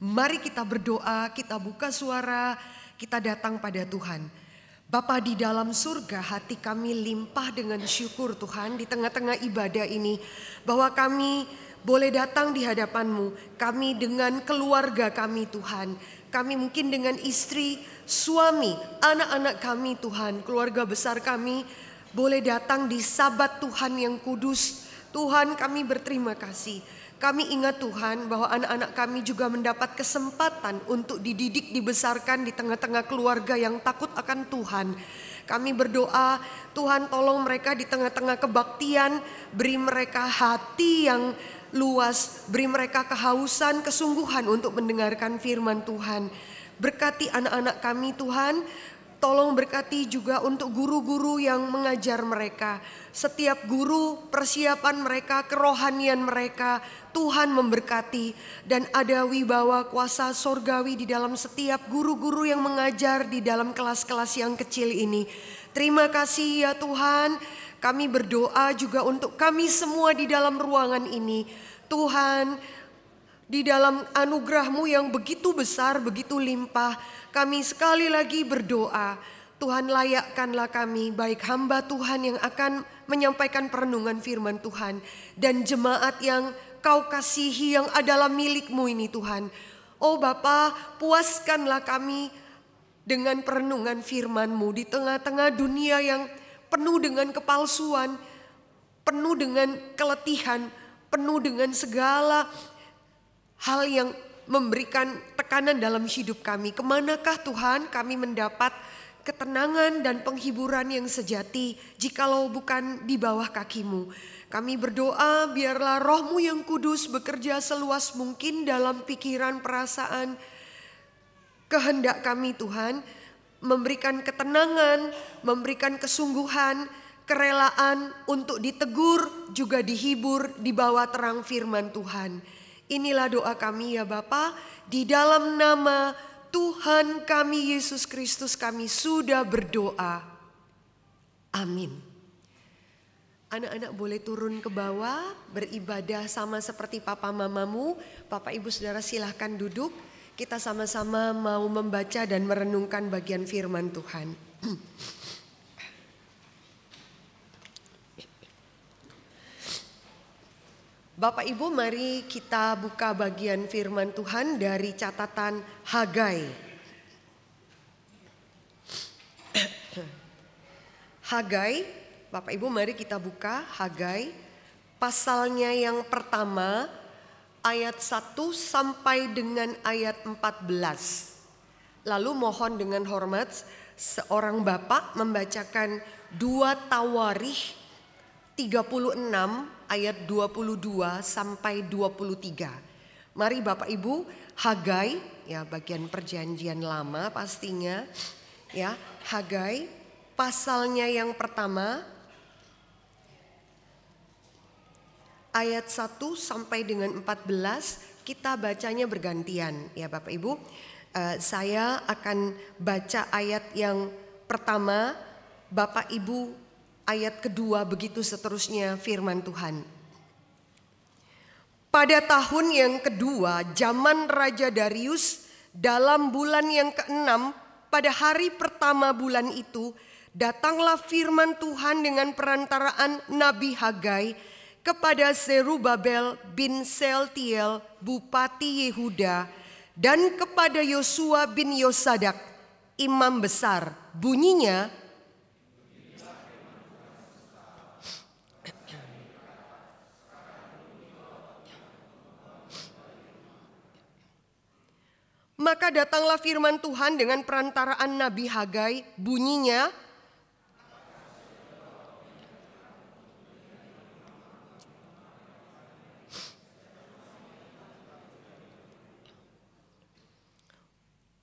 Mari kita berdoa, kita buka suara, kita datang pada Tuhan. Bapa di dalam surga, hati kami limpah dengan syukur Tuhan di tengah-tengah ibadah ini. Bahwa kami boleh datang di hadapan-Mu. Kami dengan keluarga kami Tuhan. Kami mungkin dengan istri, suami, anak-anak kami Tuhan. Keluarga besar kami boleh datang di Sabat Tuhan yang kudus. Tuhan, kami berterima kasih. Kami ingat Tuhan bahwa anak-anak kami juga mendapat kesempatan untuk dididik, dibesarkan di tengah-tengah keluarga yang takut akan Tuhan. Kami berdoa, Tuhan tolong mereka di tengah-tengah kebaktian, beri mereka hati yang luas, beri mereka kehausan, kesungguhan untuk mendengarkan firman Tuhan. Berkati anak-anak kami Tuhan. Tolong berkati juga untuk guru-guru yang mengajar mereka. Setiap guru, persiapan mereka, kerohanian mereka, Tuhan memberkati. Dan ada wibawa kuasa sorgawi di dalam setiap guru-guru yang mengajar di dalam kelas-kelas yang kecil ini. Terima kasih ya Tuhan. Kami berdoa juga untuk kami semua di dalam ruangan ini. Tuhan, di dalam anugerah-Mu yang begitu besar, begitu limpah, kami sekali lagi berdoa, Tuhan layakkanlah kami, baik hamba Tuhan yang akan menyampaikan perenungan firman Tuhan, dan jemaat yang Kau kasihi yang adalah milik-Mu ini Tuhan. Oh Bapa, puaskanlah kami dengan perenungan firman-Mu di tengah-tengah dunia yang penuh dengan kepalsuan, penuh dengan keletihan, penuh dengan segala hal yang memberikan tekanan dalam hidup kami. Kemanakah Tuhan kami mendapat ketenangan dan penghiburan yang sejati jikalau bukan di bawah kaki-Mu. Kami berdoa biarlah Roh-Mu yang kudus bekerja seluas mungkin dalam pikiran, perasaan, kehendak kami Tuhan. Memberikan ketenangan, memberikan kesungguhan, kerelaan untuk ditegur juga dihibur di bawah terang firman Tuhan. Inilah doa kami ya Bapa, di dalam nama Tuhan kami Yesus Kristus kami sudah berdoa. Amin. Anak-anak boleh turun ke bawah, beribadah sama seperti papa mamamu. Bapak ibu saudara silahkan duduk. Kita sama-sama mau membaca dan merenungkan bagian firman Tuhan. Bapak Ibu, mari kita buka bagian firman Tuhan dari catatan Hagai. Hagai, Bapak Ibu mari kita buka Hagai. Pasalnya yang pertama, ayat 1 sampai dengan ayat 14. Lalu mohon dengan hormat seorang bapak membacakan 2 Tawarikh 36 ayat 22 sampai 23. Mari Bapak Ibu, Hagai, ya bagian perjanjian lama pastinya. Ya, Hagai pasalnya yang pertama ayat 1 sampai dengan 14, kita bacanya bergantian ya Bapak Ibu. Saya akan baca ayat yang pertama, Bapak Ibu ayat kedua, begitu seterusnya firman Tuhan. Pada tahun yang kedua zaman Raja Darius, dalam bulan yang ke-6, pada hari pertama bulan itu, datanglah firman Tuhan dengan perantaraan Nabi Hagai kepada Zerubabel bin Seltiel, Bupati Yehuda, dan kepada Yosua bin Yosadak, imam besar. Bunyinya, maka datanglah firman Tuhan dengan perantaraan Nabi Hagai, bunyinya,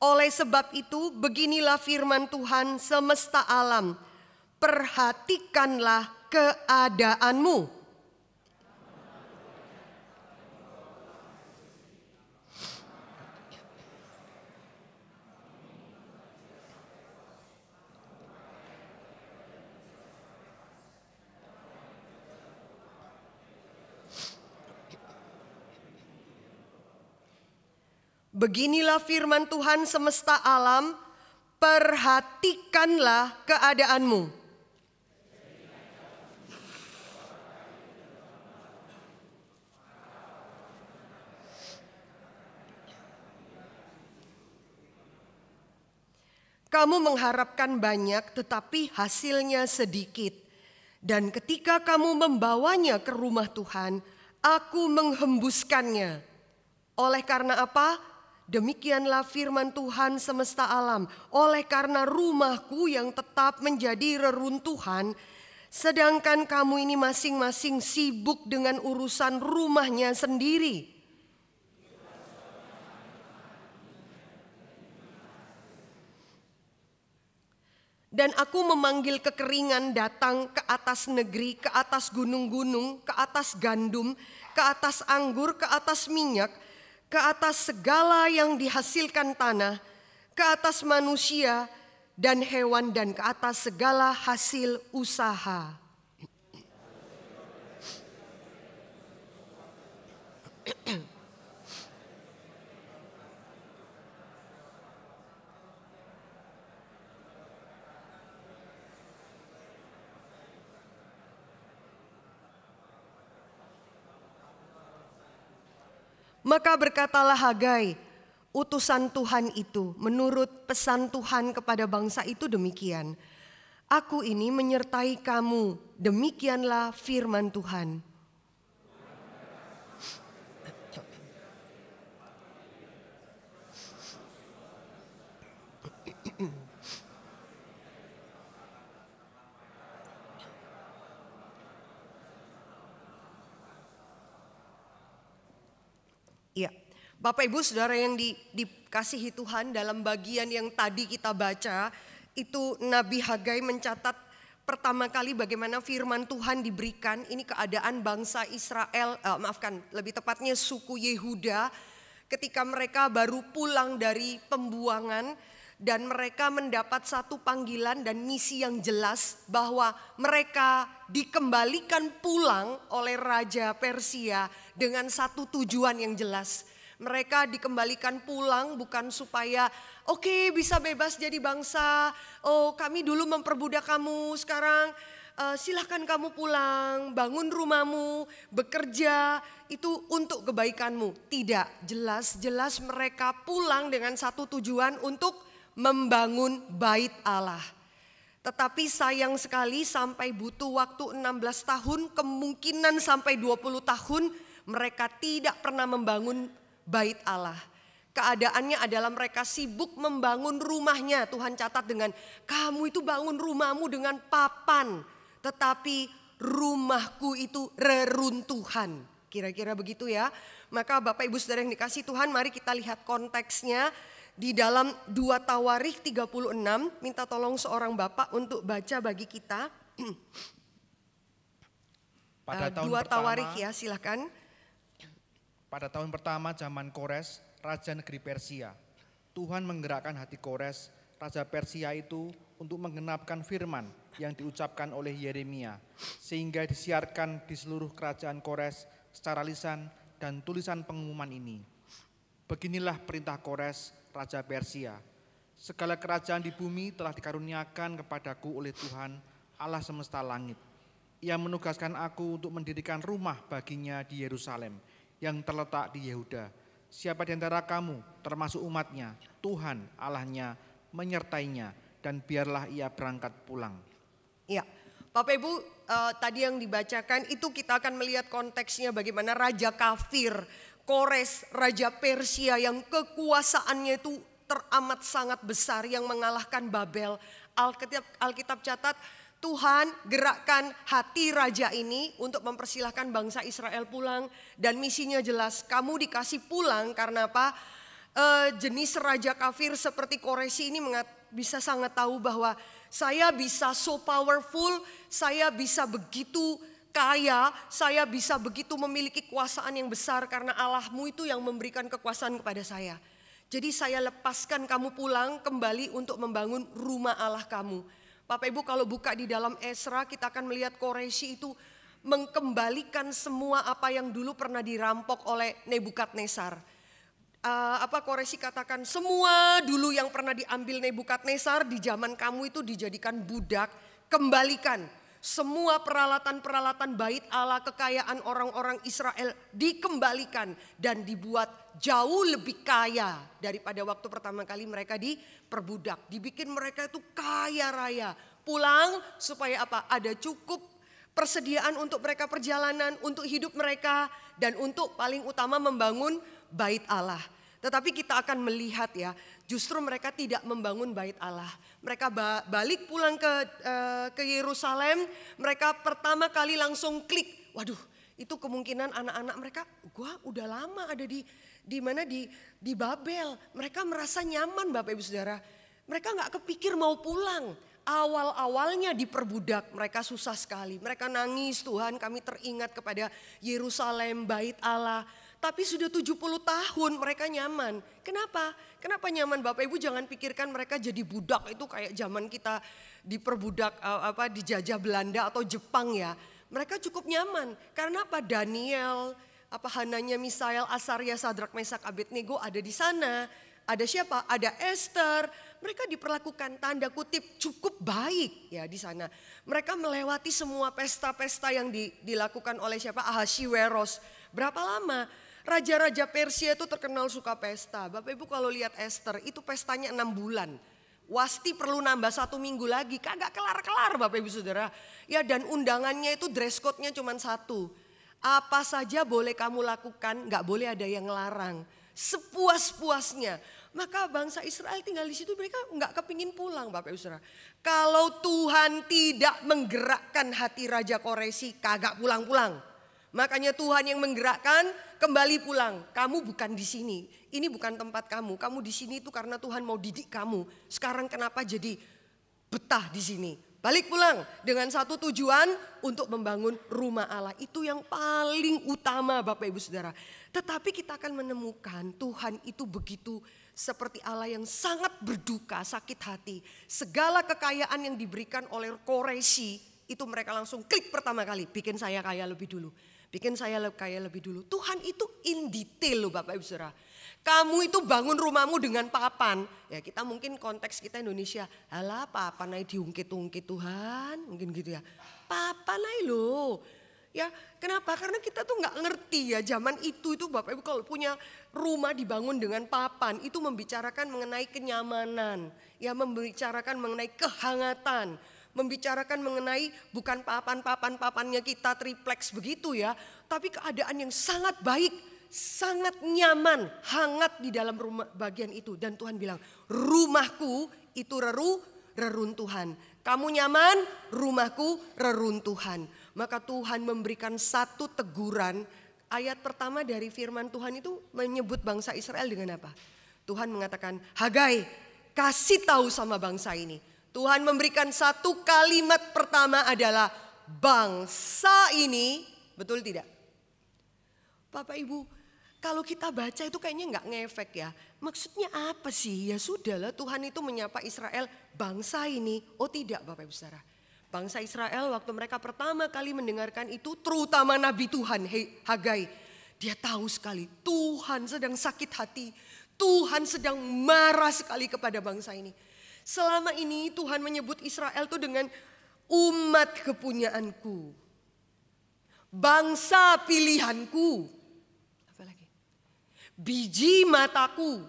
oleh sebab itu beginilah firman Tuhan semesta alam, perhatikanlah keadaanmu. Beginilah firman Tuhan semesta alam, perhatikanlah keadaanmu. Kamu mengharapkan banyak tetapi hasilnya sedikit. Dan ketika kamu membawanya ke rumah Tuhan, aku menghembuskannya. Oleh karena apa? Demikianlah firman Tuhan semesta alam. Oleh karena rumahku yang tetap menjadi reruntuhan, sedangkan kamu ini masing-masing sibuk dengan urusan rumahnya sendiri. Dan aku memanggil kekeringan datang ke atas negeri, ke atas gunung-gunung, ke atas gandum, ke atas anggur, ke atas minyak, ke atas segala yang dihasilkan tanah, ke atas manusia dan hewan, dan ke atas segala hasil usaha. Maka berkatalah Hagai, utusan Tuhan itu, menurut pesan Tuhan kepada bangsa itu demikian. Aku ini menyertai kamu, demikianlah firman Tuhan. Ya, Bapak Ibu Saudara yang dikasihi Tuhan, dalam bagian yang tadi kita baca, itu Nabi Hagai mencatat pertama kali bagaimana firman Tuhan diberikan. Ini keadaan bangsa Israel, lebih tepatnya suku Yehuda, ketika mereka baru pulang dari pembuangan dan mereka mendapat satu panggilan dan misi yang jelas bahwa mereka dikembalikan pulang oleh Raja Persia dengan satu tujuan yang jelas. Mereka dikembalikan pulang bukan supaya oke, bisa bebas jadi bangsa, oh kami dulu memperbudak kamu, sekarang silahkan kamu pulang, bangun rumahmu, bekerja, itu untuk kebaikanmu. Tidak, jelas mereka pulang dengan satu tujuan untuk membangun bait Allah. Tetapi sayang sekali sampai butuh waktu 16 tahun, kemungkinan sampai 20 tahun mereka tidak pernah membangun bait Allah. Keadaannya adalah mereka sibuk membangun rumahnya. Tuhan catat dengan kamu itu bangun rumahmu dengan papan, tetapi rumahku itu reruntuhan. Kira-kira begitu ya. Maka Bapak Ibu Saudara yang dikasihi Tuhan, mari kita lihat konteksnya. Di dalam 2 Tawarikh 36, minta tolong seorang bapak untuk baca bagi kita. Pada tahun 2 Tawarikh ya, silakan. Pada tahun pertama zaman Kores, Raja Negeri Persia, Tuhan menggerakkan hati Kores, Raja Persia itu untuk menggenapkan firman yang diucapkan oleh Yeremia, sehingga disiarkan di seluruh kerajaan Kores secara lisan dan tulisan pengumuman ini. Beginilah perintah Kores, Raja Persia, segala kerajaan di bumi telah dikaruniakan kepadaku oleh Tuhan, Allah semesta langit. Ia menugaskan aku untuk mendirikan rumah baginya di Yerusalem yang terletak di Yehuda. Siapa di antara kamu, termasuk umatnya, Tuhan Allahnya menyertainya, dan biarlah ia berangkat pulang. Ya, Bapak Ibu, tadi yang dibacakan itu kita akan melihat konteksnya bagaimana Raja Kafir, Kores, Raja Persia yang kekuasaannya itu teramat sangat besar yang mengalahkan Babel. Alkitab catat Tuhan gerakkan hati raja ini untuk mempersilahkan bangsa Israel pulang. Dan misinya jelas, kamu dikasih pulang karena apa? Jenis Raja Kafir seperti Koresi ini bisa sangat tahu bahwa saya bisa so powerful, saya bisa begitu kaya, saya bisa begitu memiliki kekuasaan yang besar karena Allahmu itu yang memberikan kekuasaan kepada saya. Jadi saya lepaskan kamu pulang kembali untuk membangun rumah Allah kamu. Bapak Ibu kalau buka di dalam Esra kita akan melihat Koresi itu mengembalikan semua apa yang dulu pernah dirampok oleh Nebukadnezar. Koresi katakan semua dulu yang pernah diambil Nebukadnezar di zaman kamu itu dijadikan budak, kembalikan. Semua peralatan-peralatan bait Allah, kekayaan orang-orang Israel dikembalikan dan dibuat jauh lebih kaya daripada waktu pertama kali mereka diperbudak. Dibikin mereka itu kaya raya. Pulang supaya apa? Ada cukup persediaan untuk mereka perjalanan, untuk hidup mereka, dan untuk paling utama membangun bait Allah. Tetapi kita akan melihat ya, justru mereka tidak membangun bait Allah. Mereka balik pulang ke Yerusalem, mereka pertama kali langsung klik. Waduh, itu kemungkinan anak-anak mereka, gua udah lama ada di Babel. Mereka merasa nyaman Bapak Ibu Saudara. Mereka nggak kepikir mau pulang. Awal-awalnya diperbudak, mereka susah sekali. Mereka nangis, Tuhan kami teringat kepada Yerusalem, bait Allah. Tapi sudah 70 tahun mereka nyaman. Kenapa? Kenapa nyaman Bapak Ibu? Jangan pikirkan mereka jadi budak itu kayak zaman kita diperbudak dijajah Belanda atau Jepang ya. Mereka cukup nyaman. Karena apa? Daniel, Hananya, Misael, Asaria, Sadrak, Mesak, Abednego ada di sana. Ada siapa? Ada Esther. Mereka diperlakukan tanda kutip cukup baik ya di sana. Mereka melewati semua pesta-pesta yang dilakukan oleh siapa? Ahasiweros. Berapa lama? Raja-raja Persia itu terkenal suka pesta. Bapak Ibu kalau lihat Esther itu pestanya 6 bulan. Wasti perlu nambah 1 minggu lagi. Kagak kelar-kelar Bapak Ibu Saudara. Ya dan undangannya itu dress code-nya cuma 1. Apa saja boleh kamu lakukan, gak boleh ada yang ngelarang. Sepuas-puasnya. Maka bangsa Israel tinggal di situ mereka gak kepingin pulang Bapak Ibu Saudara. Kalau Tuhan tidak menggerakkan hati Raja Koresi kagak pulang-pulang. Makanya Tuhan yang menggerakkan kembali pulang. Kamu bukan di sini. Ini bukan tempat kamu. Kamu di sini itu karena Tuhan mau didik kamu. Sekarang kenapa jadi betah di sini? Balik pulang dengan satu tujuan untuk membangun rumah Allah. Itu yang paling utama Bapak Ibu Saudara. Tetapi kita akan menemukan Tuhan itu begitu seperti Allah yang sangat berduka, sakit hati. Segala kekayaan yang diberikan oleh Koresi itu mereka langsung klik pertama kali. Bikin saya kaya lebih dulu. Bikin saya kaya lebih dulu. Tuhan itu in detail loh Bapak Ibu Saudara. Kamu itu bangun rumahmu dengan papan. Ya kita mungkin konteks kita Indonesia. Alah papan aja diungkit-ungkit Tuhan. Mungkin gitu ya. Papan aja loh. Ya kenapa? Karena kita tuh gak ngerti ya zaman itu Bapak Ibu kalau punya rumah dibangun dengan papan. Itu membicarakan mengenai kenyamanan. Ya membicarakan mengenai kehangatan. Membicarakan mengenai bukan papannya kita triplex begitu ya. Tapi keadaan yang sangat baik, sangat nyaman, hangat di dalam rumah bagian itu. Dan Tuhan bilang rumahku itu reruntuhan. Kamu nyaman, rumahku reruntuhan. Maka Tuhan memberikan satu teguran. Ayat pertama dari firman Tuhan itu menyebut bangsa Israel dengan apa? Tuhan mengatakan, Hagai kasih tahu sama bangsa ini. Tuhan memberikan satu kalimat pertama adalah bangsa ini, betul tidak? Bapak Ibu, kalau kita baca itu kayaknya nggak ngefek ya. Maksudnya apa sih? Ya sudahlah Tuhan itu menyapa Israel bangsa ini. Oh tidak Bapak Ibu Saudara. Bangsa Israel waktu mereka pertama kali mendengarkan itu terutama Nabi Tuhan Hagai. Dia tahu sekali Tuhan sedang sakit hati. Tuhan sedang marah sekali kepada bangsa ini. Selama ini Tuhan menyebut Israel itu dengan umat kepunyaanku. Bangsa pilihanku. Apa lagi? Biji mataku.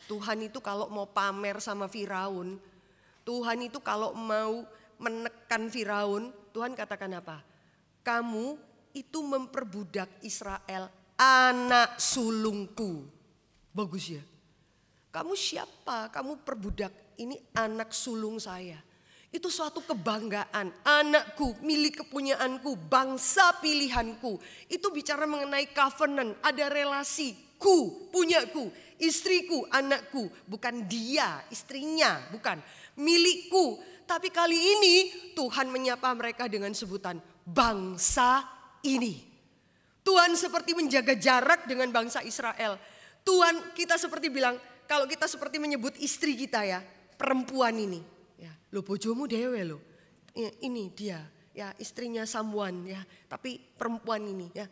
Tuhan itu kalau mau pamer sama Firaun. Tuhan itu kalau mau menekan Firaun. Tuhan katakan apa? Kamu itu memperbudak Israel anak sulungku. Bagus ya. Kamu siapa? Kamu perbudak. Ini anak sulung saya. Itu suatu kebanggaan. Anakku, milik kepunyaanku, bangsa pilihanku. Itu bicara mengenai covenant. Ada relasi. Punyaku, istriku, anakku. Bukan dia, istrinya. Bukan. Milikku. Tapi kali ini Tuhan menyapa mereka dengan sebutan bangsa ini. Tuhan seperti menjaga jarak dengan bangsa Israel. Tuhan kita seperti bilang, kalau kita seperti menyebut istri kita ya. Perempuan ini, ya, lo bojomu dewe lo, ini dia, ya istrinya someone ya, tapi perempuan ini ya.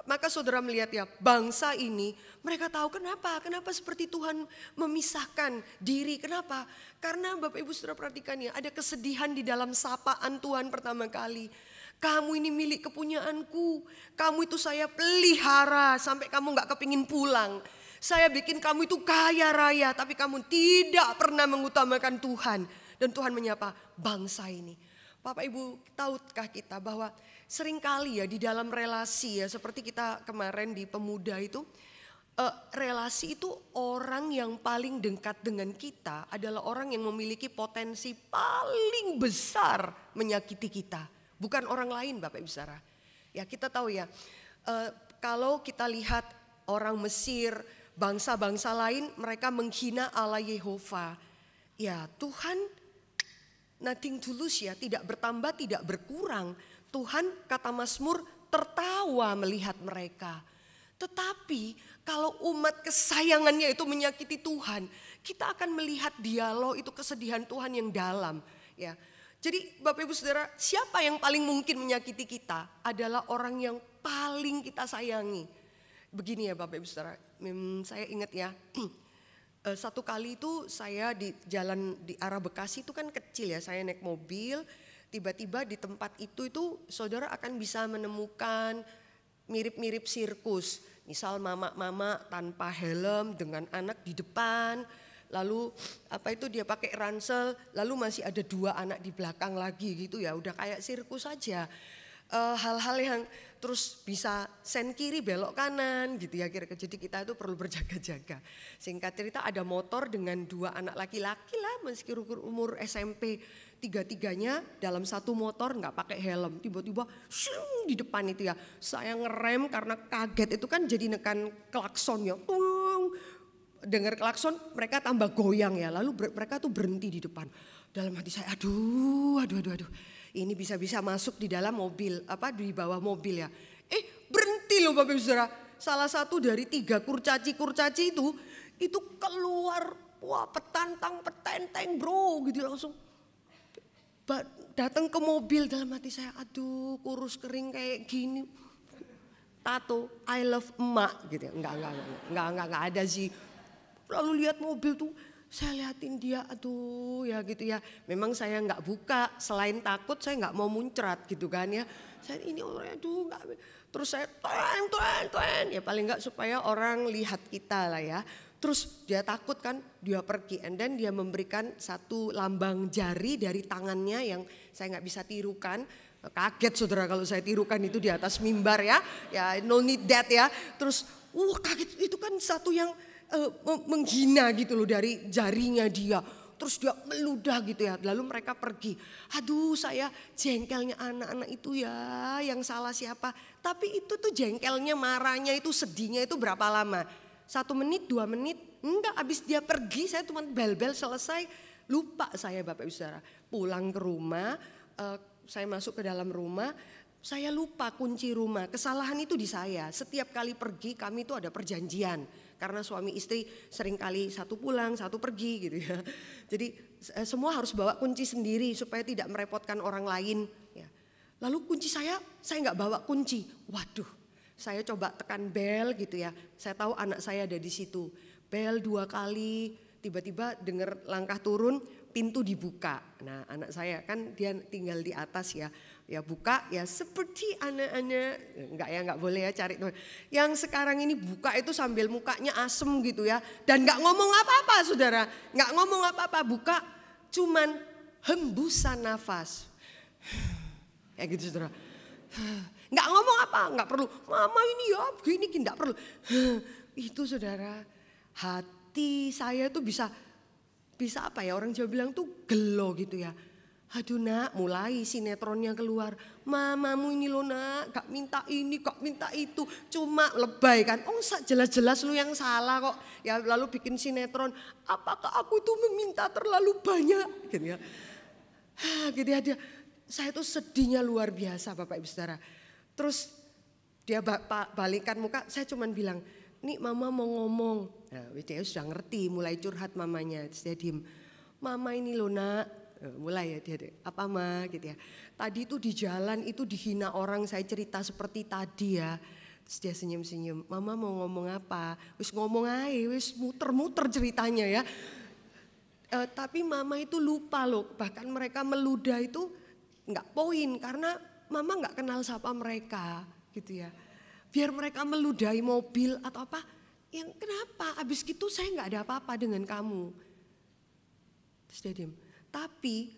Maka saudara melihat ya, bangsa ini mereka tahu kenapa seperti Tuhan memisahkan diri. Kenapa? Karena Bapak Ibu saudara perhatikan ya, ada kesedihan di dalam sapaan Tuhan pertama kali. Kamu ini milik kepunyaanku, kamu itu saya pelihara sampai kamu gak kepingin pulang. Saya bikin kamu itu kaya raya, tapi kamu tidak pernah mengutamakan Tuhan. Dan Tuhan menyapa bangsa ini. Bapak Ibu, tahukah kita bahwa seringkali ya di dalam relasi ya, seperti kita kemarin di pemuda itu, relasi itu orang yang paling dekat dengan kita adalah orang yang memiliki potensi paling besar menyakiti kita. Bukan orang lain Bapak Ibu saudara. Ya kita tahu ya, kalau kita lihat orang Mesir, bangsa-bangsa lain mereka menghina Allah Yehova. Ya Tuhan nothing tulus ya, tidak bertambah, tidak berkurang. Tuhan kata Mazmur tertawa melihat mereka. Tetapi kalau umat kesayangannya itu menyakiti Tuhan, kita akan melihat dialog itu kesedihan Tuhan yang dalam. Ya, jadi Bapak Ibu Saudara, siapa yang paling mungkin menyakiti kita adalah orang yang paling kita sayangi. Begini ya Bapak Ibu Saudara, saya ingat ya. Satu kali itu saya di jalan di arah Bekasi itu kan kecil ya, saya naik mobil, tiba-tiba di tempat itu saudara akan bisa menemukan mirip-mirip sirkus. Misal mama-mama tanpa helm dengan anak di depan, lalu dia pakai ransel, lalu masih ada 2 anak di belakang lagi gitu ya, udah kayak sirkus saja. Hal-hal yang terus bisa sen kiri belok kanan gitu ya kira-kira. Jadi kita itu perlu berjaga-jaga. Singkat cerita ada motor dengan 2 anak laki-laki lah meski umur SMP. 3-tiganya dalam satu motor nggak pakai helm. Tiba-tiba di depan itu ya. Saya ngerem karena kaget itu kan jadi nekan klakson ya. Dengar klakson mereka tambah goyang ya. Lalu mereka tuh berhenti di depan. Dalam hati saya aduh. Ini bisa-bisa masuk di dalam mobil, di bawah mobil ya. Berhenti loh Bapak Ibu Saudara. Salah satu dari 3 kurcaci itu keluar, wah petenteng bro gitu langsung. Datang ke mobil, dalam hati saya, aduh kurus kering kayak gini. Tato, I love emak gitu ya. Enggak ada sih. Lalu lihat mobil tuh. Saya liatin dia, aduh ya gitu ya. Memang saya nggak buka, selain takut saya nggak mau muncrat gitu kan ya. Saya ini orang aduh nggak. Terus saya tuan. Ya paling nggak supaya orang lihat kita lah ya. Terus dia takut kan, dia pergi. And then dia memberikan satu lambang jari dari tangannya yang saya nggak bisa tirukan. Kaget saudara kalau saya tirukan itu di atas mimbar ya. Ya no need that ya. Terus kaget itu kan satu yang menghina gitu loh dari jarinya dia. Terus dia meludah gitu ya. Lalu mereka pergi. Aduh saya jengkelnya anak-anak itu ya. Yang salah siapa. Tapi itu tuh jengkelnya, marahnya itu, sedihnya itu berapa lama. 1 menit, 2 menit. Enggak, habis dia pergi saya cuma bel-bel selesai. Lupa saya Bapak Ibu Saudara. Pulang ke rumah, saya masuk ke dalam rumah. Saya lupa kunci rumah. Kesalahan itu di saya. Setiap kali pergi kami itu ada perjanjian. Karena suami istri sering kali satu pulang, satu pergi gitu ya. Jadi semua harus bawa kunci sendiri supaya tidak merepotkan orang lain. Ya. Lalu kunci saya nggak bawa kunci. Waduh, saya coba tekan bel gitu ya. Saya tahu anak saya ada di situ. Bel 2 kali, tiba-tiba dengar langkah turun, pintu dibuka. Nah anak saya kan dia tinggal di atas ya. Ya buka ya seperti anak-anak, enggak boleh ya cari teman. Yang sekarang ini buka itu sambil mukanya asem gitu ya. Dan enggak ngomong apa-apa saudara, enggak ngomong apa-apa, buka cuman hembusan nafas. Kayak gitu saudara. Enggak ngomong apa, enggak perlu, mama ini ya begini, enggak perlu. Itu saudara, hati saya tuh bisa apa ya, orang Jawa bilang tuh gelo gitu ya. Aduh nak, mulai sinetronnya keluar. Mamamu ini loh nak, gak minta ini, gak minta itu. Cuma lebay kan. Oh jelas-jelas lu yang salah kok. Ya lalu bikin sinetron. Apakah aku itu meminta terlalu banyak? Gitu ya. Gitu ya. Saya tuh sedihnya luar biasa Bapak Ibu Saudara. Terus dia balikan muka, saya cuman bilang, nih mama mau ngomong. Nah dia sudah ngerti, mulai curhat mamanya. Terus dia diem, mama ini loh nak. Mulai ya dia, apa Ma gitu ya. Tadi itu di jalan itu dihina orang, saya cerita seperti tadi ya. Terus dia senyum-senyum, Mama mau ngomong apa? Wis ngomong aja, wis muter-muter ceritanya ya. Tapi Mama itu lupa loh, bahkan mereka meludah itu nggak poin karena Mama nggak kenal siapa mereka gitu ya. Biar mereka meludahi mobil atau apa, yang kenapa? Abis gitu saya nggak ada apa-apa dengan kamu. Terus dia diam. Tapi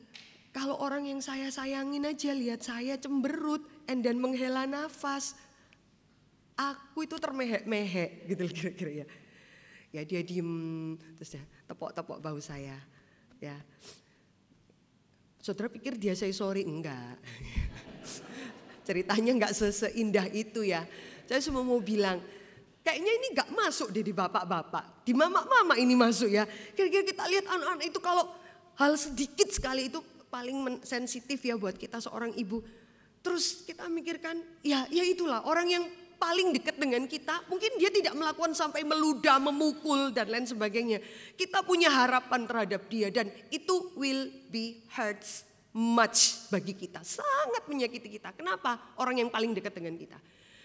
kalau orang yang saya sayangin aja lihat saya cemberut dan menghela nafas, aku itu termehek-mehek gitu kira-kira ya. Ya dia diem terus dia tepok-tepok bahu saya. Ya, saudara pikir dia say sorry? Enggak. Ceritanya enggak seindah itu ya. Saya cuma mau bilang, kayaknya ini enggak masuk deh di bapak-bapak, di mama-mama ini masuk ya. Kira-kira kita lihat anak-anak itu kalau hal sedikit sekali itu paling sensitif ya buat kita seorang ibu. Terus kita mikirkan, ya itulah orang yang paling dekat dengan kita. Mungkin dia tidak melakukan sampai meludah, memukul dan lain sebagainya. Kita punya harapan terhadap dia dan itu will be hurts much bagi kita. Sangat menyakiti kita. Kenapa? Orang yang paling dekat dengan kita.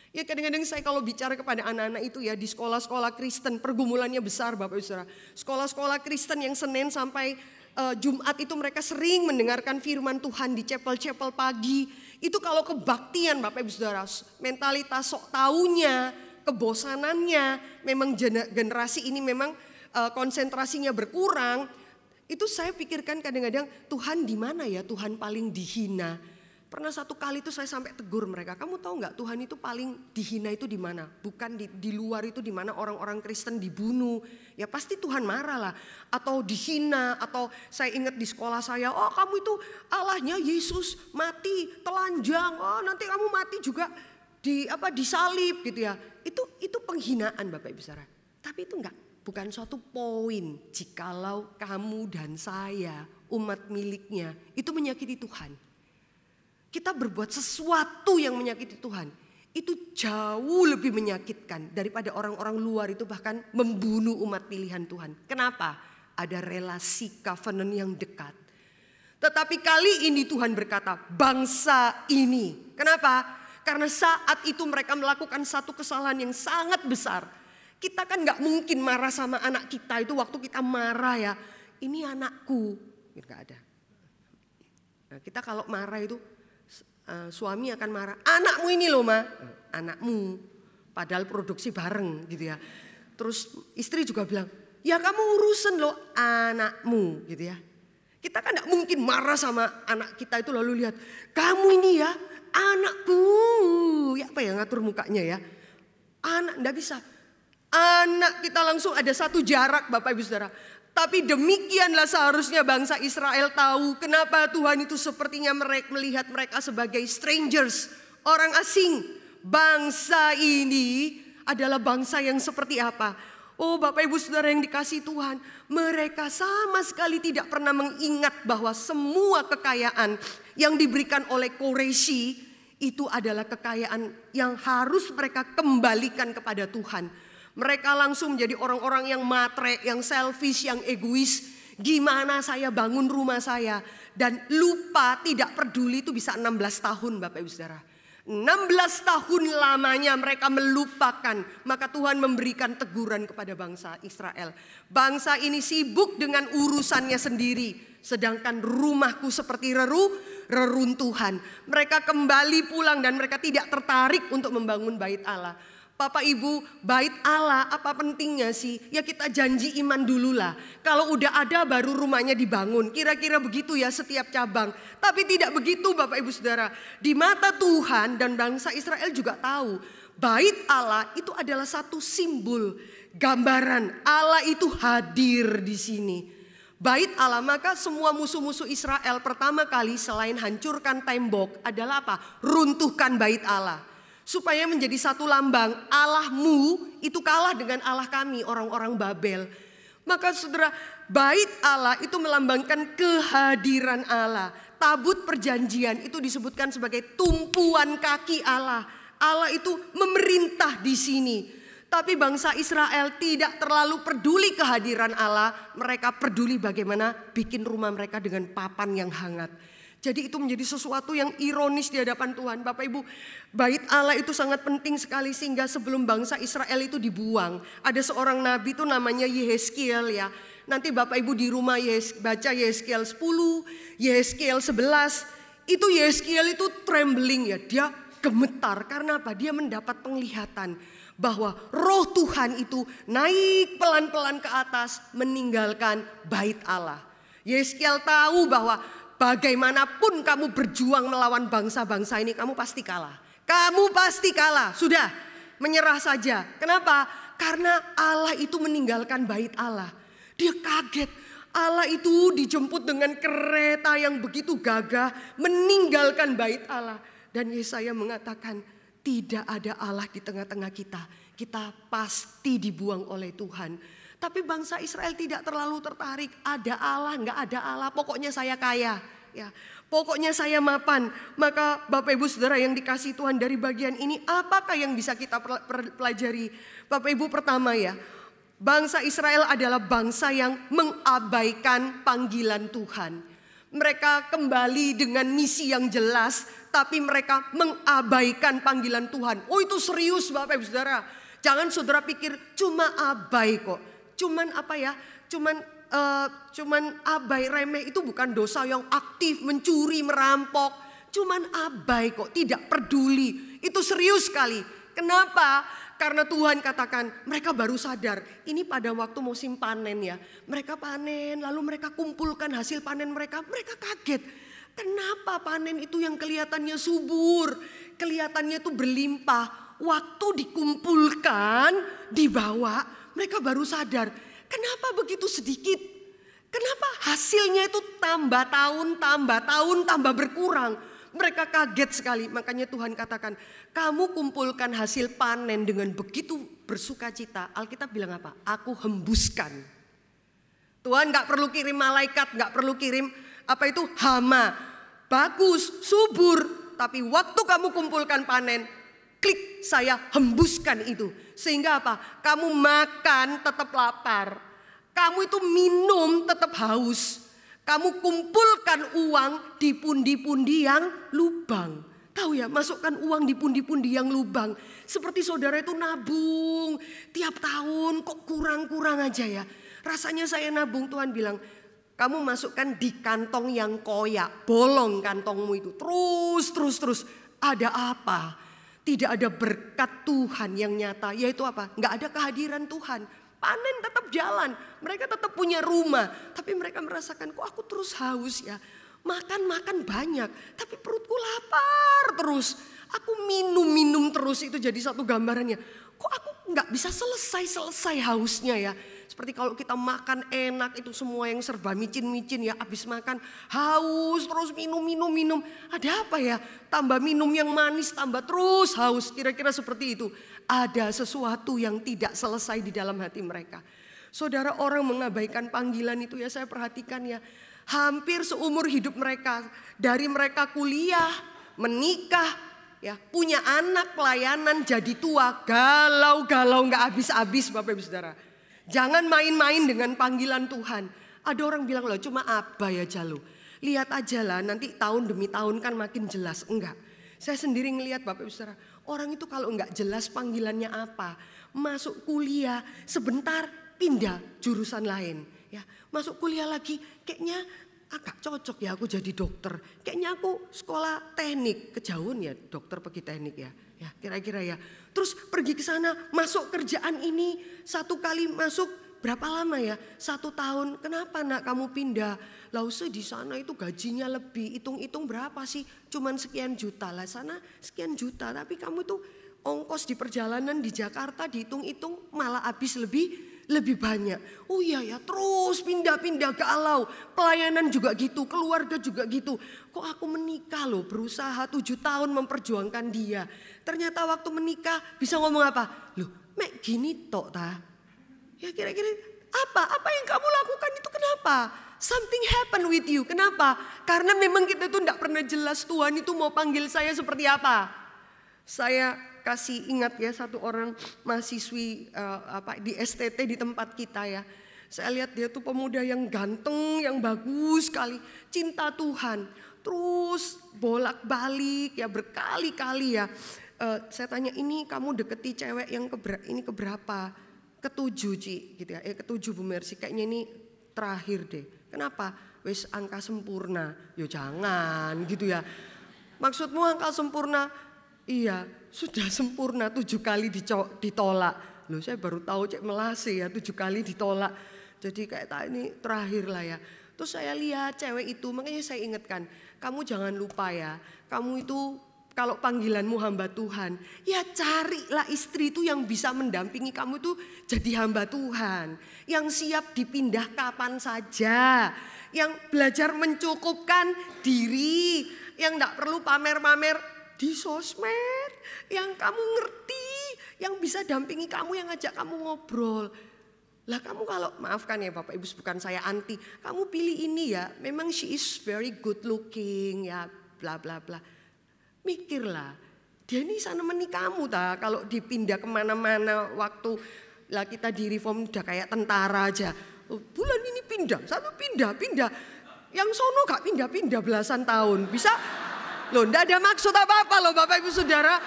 Ya kadang-kadang saya kalau bicara kepada anak-anak itu ya di sekolah-sekolah Kristen, pergumulannya besar Bapak Ibu Saudara. Sekolah-sekolah Kristen yang Senin sampai Jumat itu mereka sering mendengarkan firman Tuhan di chapel-chapel pagi. Itu kalau kebaktian Bapak Ibu Saudara, mentalitas sok taunya, kebosanannya, memang generasi ini memang konsentrasinya berkurang. Itu saya pikirkan kadang-kadang Tuhan di mana ya Tuhan paling dihina. Pernah satu kali itu saya sampai tegur mereka, kamu tahu nggak Tuhan itu paling dihina itu di mana? Bukan di luar itu di mana orang-orang Kristen dibunuh. Ya pasti Tuhan marah lah. Atau dihina, atau saya ingat di sekolah saya, oh kamu itu Allahnya Yesus mati telanjang, oh nanti kamu mati juga disalib gitu ya. Itu penghinaan Bapak Ibu Saudara. Tapi itu bukan suatu poin jikalau kamu dan saya umat miliknya itu menyakiti Tuhan. Kita berbuat sesuatu yang menyakiti Tuhan. Itu jauh lebih menyakitkan daripada orang-orang luar itu bahkan membunuh umat pilihan Tuhan. Kenapa? Ada relasi covenant yang dekat. Tetapi kali ini Tuhan berkata bangsa ini. Kenapa? Karena saat itu mereka melakukan satu kesalahan yang sangat besar. Kita kan gak mungkin marah sama anak kita itu waktu kita marah ya. Ini anakku. Gak ada. Nah, kita kalau marah itu suami akan marah, anakmu ini loh Ma, anakmu, padahal produksi bareng gitu ya. Terus istri juga bilang, ya kamu urusan loh anakmu gitu ya. Kita kan gak mungkin marah sama anak kita itu lalu lihat, kamu ini ya anakku, ya apa ya ngatur mukanya ya. Anak gak bisa, anak kita langsung ada satu jarak Bapak Ibu Saudara. Tapi demikianlah seharusnya bangsa Israel tahu kenapa Tuhan itu sepertinya melihat mereka sebagai strangers, orang asing. Bangsa ini adalah bangsa yang seperti apa? Oh Bapak Ibu Saudara yang dikasihi Tuhan, mereka sama sekali tidak pernah mengingat bahwa semua kekayaan yang diberikan oleh Quraisy itu adalah kekayaan yang harus mereka kembalikan kepada Tuhan. Mereka langsung menjadi orang-orang yang matre, yang selfish, yang egois. Gimana saya bangun rumah saya. Dan lupa tidak peduli itu bisa 16 tahun Bapak Ibu Saudara. 16 tahun lamanya mereka melupakan. Maka Tuhan memberikan teguran kepada bangsa Israel. Bangsa ini sibuk dengan urusannya sendiri. Sedangkan rumahku seperti reruntuhan. Mereka kembali pulang dan mereka tidak tertarik untuk membangun bait Allah. Bapak Ibu, bait Allah apa pentingnya sih? Ya kita janji iman dulu lah. Kalau udah ada baru rumahnya dibangun. Kira-kira begitu ya setiap cabang. Tapi tidak begitu Bapak Ibu Saudara. Di mata Tuhan dan bangsa Israel juga tahu. Bait Allah itu adalah satu simbol. Gambaran Allah itu hadir di sini. Bait Allah, maka semua musuh-musuh Israel pertama kali selain hancurkan tembok adalah apa? Runtuhkan bait Allah. Supaya menjadi satu lambang, Allahmu itu kalah dengan Allah kami, orang-orang Babel. Maka saudara, bait Allah itu melambangkan kehadiran Allah. Tabut perjanjian itu disebutkan sebagai tumpuan kaki Allah. Allah itu memerintah di sini. Tapi bangsa Israel tidak terlalu peduli kehadiran Allah. Mereka peduli bagaimana bikin rumah mereka dengan papan yang hangat. Jadi itu menjadi sesuatu yang ironis di hadapan Tuhan. Bapak Ibu, bait Allah itu sangat penting sekali sehingga sebelum bangsa Israel itu dibuang. Ada seorang nabi itu namanya Yehezkiel ya. Nanti Bapak Ibu di rumah baca Yehezkiel 10, Yehezkiel 11. Itu Yehezkiel itu trembling ya, dia gemetar. Karena apa? Dia mendapat penglihatan bahwa roh Tuhan itu naik pelan-pelan ke atas meninggalkan bait Allah. Yehezkiel tahu bahwa bagaimanapun kamu berjuang melawan bangsa-bangsa ini, kamu pasti kalah. Kamu pasti kalah, sudah menyerah saja. Kenapa? Karena Allah itu meninggalkan bait Allah. Dia kaget, Allah itu dijemput dengan kereta yang begitu gagah meninggalkan bait Allah. Dan Yesaya mengatakan, tidak ada Allah di tengah-tengah kita. Kita pasti dibuang oleh Tuhan. Tapi bangsa Israel tidak terlalu tertarik. Ada Allah, enggak ada Allah. Pokoknya saya kaya. Ya, pokoknya saya mapan. Maka Bapak Ibu Saudara yang dikasihi Tuhan dari bagian ini, apakah yang bisa kita pelajari? Bapak Ibu, pertama ya, bangsa Israel adalah bangsa yang mengabaikan panggilan Tuhan. Mereka kembali dengan misi yang jelas, tapi mereka mengabaikan panggilan Tuhan. Oh, itu serius Bapak Ibu Saudara. Jangan saudara pikir cuma abai kok. Cuman apa ya? Cuman abai, remeh itu bukan dosa yang aktif, mencuri, merampok. Cuman abai kok, tidak peduli. Itu serius sekali. Kenapa? Karena Tuhan katakan mereka baru sadar. Ini pada waktu musim panen ya. Mereka panen lalu mereka kumpulkan hasil panen mereka. Mereka kaget. Kenapa panen itu yang kelihatannya subur. Kelihatannya itu berlimpah. Waktu dikumpulkan, dibawa, mereka baru sadar. Kenapa begitu sedikit? Kenapa hasilnya itu tambah tahun, tambah berkurang? Mereka kaget sekali. Makanya Tuhan katakan, kamu kumpulkan hasil panen dengan begitu bersukacita. Alkitab bilang apa? Aku hembuskan. Tuhan gak perlu kirim malaikat, gak perlu kirim apa itu hama. Bagus, subur. Tapi waktu kamu kumpulkan panen, klik, saya hembuskan itu. Sehingga apa? Kamu makan tetap lapar. Kamu itu minum tetap haus. Kamu kumpulkan uang di pundi-pundi yang lubang. Tahu ya, masukkan uang di pundi-pundi yang lubang. Seperti saudara itu nabung. Tiap tahun kok kurang-kurang aja ya. Rasanya saya nabung, Tuhan bilang, kamu masukkan di kantong yang koyak. Bolong kantongmu itu. Terus. Ada apa? Tidak ada berkat Tuhan yang nyata. Yaitu apa? Nggak ada kehadiran Tuhan. Panen tetap jalan. Mereka tetap punya rumah. Tapi mereka merasakan, kok aku terus haus ya. Makan banyak. Tapi perutku lapar terus. Aku minum terus. Itu jadi satu gambarannya. Kok aku nggak bisa selesai hausnya ya. Seperti kalau kita makan enak itu semua yang serba micin-micin ya. Habis makan haus terus minum. Ada apa ya? Tambah minum yang manis tambah terus haus. Kira-kira seperti itu. Ada sesuatu yang tidak selesai di dalam hati mereka. Saudara, orang mengabaikan panggilan itu ya, saya perhatikan ya. Hampir seumur hidup mereka. Dari mereka kuliah, menikah, ya, punya anak, pelayanan, jadi tua. Galau gak habis-habis Bapak Ibu Saudara. Jangan main-main dengan panggilan Tuhan. Ada orang bilang loh cuma abai aja loh. Lihat aja lah nanti tahun demi tahun kan makin jelas. Enggak. Saya sendiri ngelihat Bapak Ibu Saudara. Orang itu kalau enggak jelas panggilannya apa. Masuk kuliah sebentar pindah jurusan lain. Ya, masuk kuliah lagi kayaknya agak cocok ya aku jadi dokter. Kayaknya aku sekolah teknik. Kejauhan ya dokter pergi teknik ya. Ya kira-kira ya. Terus pergi ke sana masuk kerjaan ini. Satu kali masuk berapa lama ya? 1 tahun. Kenapa nak kamu pindah? Lause di sana itu gajinya lebih. Hitung-hitung berapa sih? Cuman sekian juta lah. Sana sekian juta. Tapi kamu tuh ongkos di perjalanan di Jakarta dihitung-hitung malah habis lebih banyak. Oh iya ya, terus pindah-pindah galau. Pelayanan juga gitu, keluarga juga gitu. Kok aku menikah loh, berusaha 7 tahun memperjuangkan dia. Ternyata waktu menikah bisa ngomong apa? Loh, mek gini tok ta. Ya kira-kira apa yang kamu lakukan itu kenapa? Something happen with you. Kenapa? Karena memang kita tuh enggak pernah jelas Tuhan itu mau panggil saya seperti apa. Saya kasih ingat ya satu orang mahasiswi di STT di tempat kita ya. Saya lihat dia tuh pemuda yang ganteng, yang bagus sekali, cinta Tuhan. Terus bolak-balik ya berkali-kali ya. Saya tanya, ini kamu deketi cewek yang keberapa? Ketujuh Ci gitu ya. Ketujuh Bu Mercy, kayaknya ini terakhir deh. Kenapa? Wis angka sempurna. Yo jangan gitu ya. Maksudmu angka sempurna? Iya, sudah sempurna 7 kali ditolak. Loh saya baru tahu cek melase ya 7 kali ditolak. Jadi kayak ini terakhir lah ya. Terus saya lihat cewek itu, makanya saya ingatkan, kamu jangan lupa ya, kamu itu kalau panggilanmu hamba Tuhan, ya carilah istri itu yang bisa mendampingi kamu itu jadi hamba Tuhan. Yang siap dipindah kapan saja, yang belajar mencukupkan diri, yang tidak perlu pamer-pamer di sosmed, yang kamu ngerti, yang bisa dampingi kamu, yang ngajak kamu ngobrol. Lah kamu kalau, maafkan ya Bapak Ibu, bukan saya anti, kamu pilih ini ya, memang she is very good looking ya bla bla bla. Mikirlah, dia ini sana kamu kalau dipindah kemana-mana waktu lah kita di reform udah kayak tentara aja. Bulan ini pindah, satu pindah. Yang sono gak pindah-pindah belasan tahun. Bisa, loh ndak ada maksud apa-apa loh Bapak Ibu Saudara.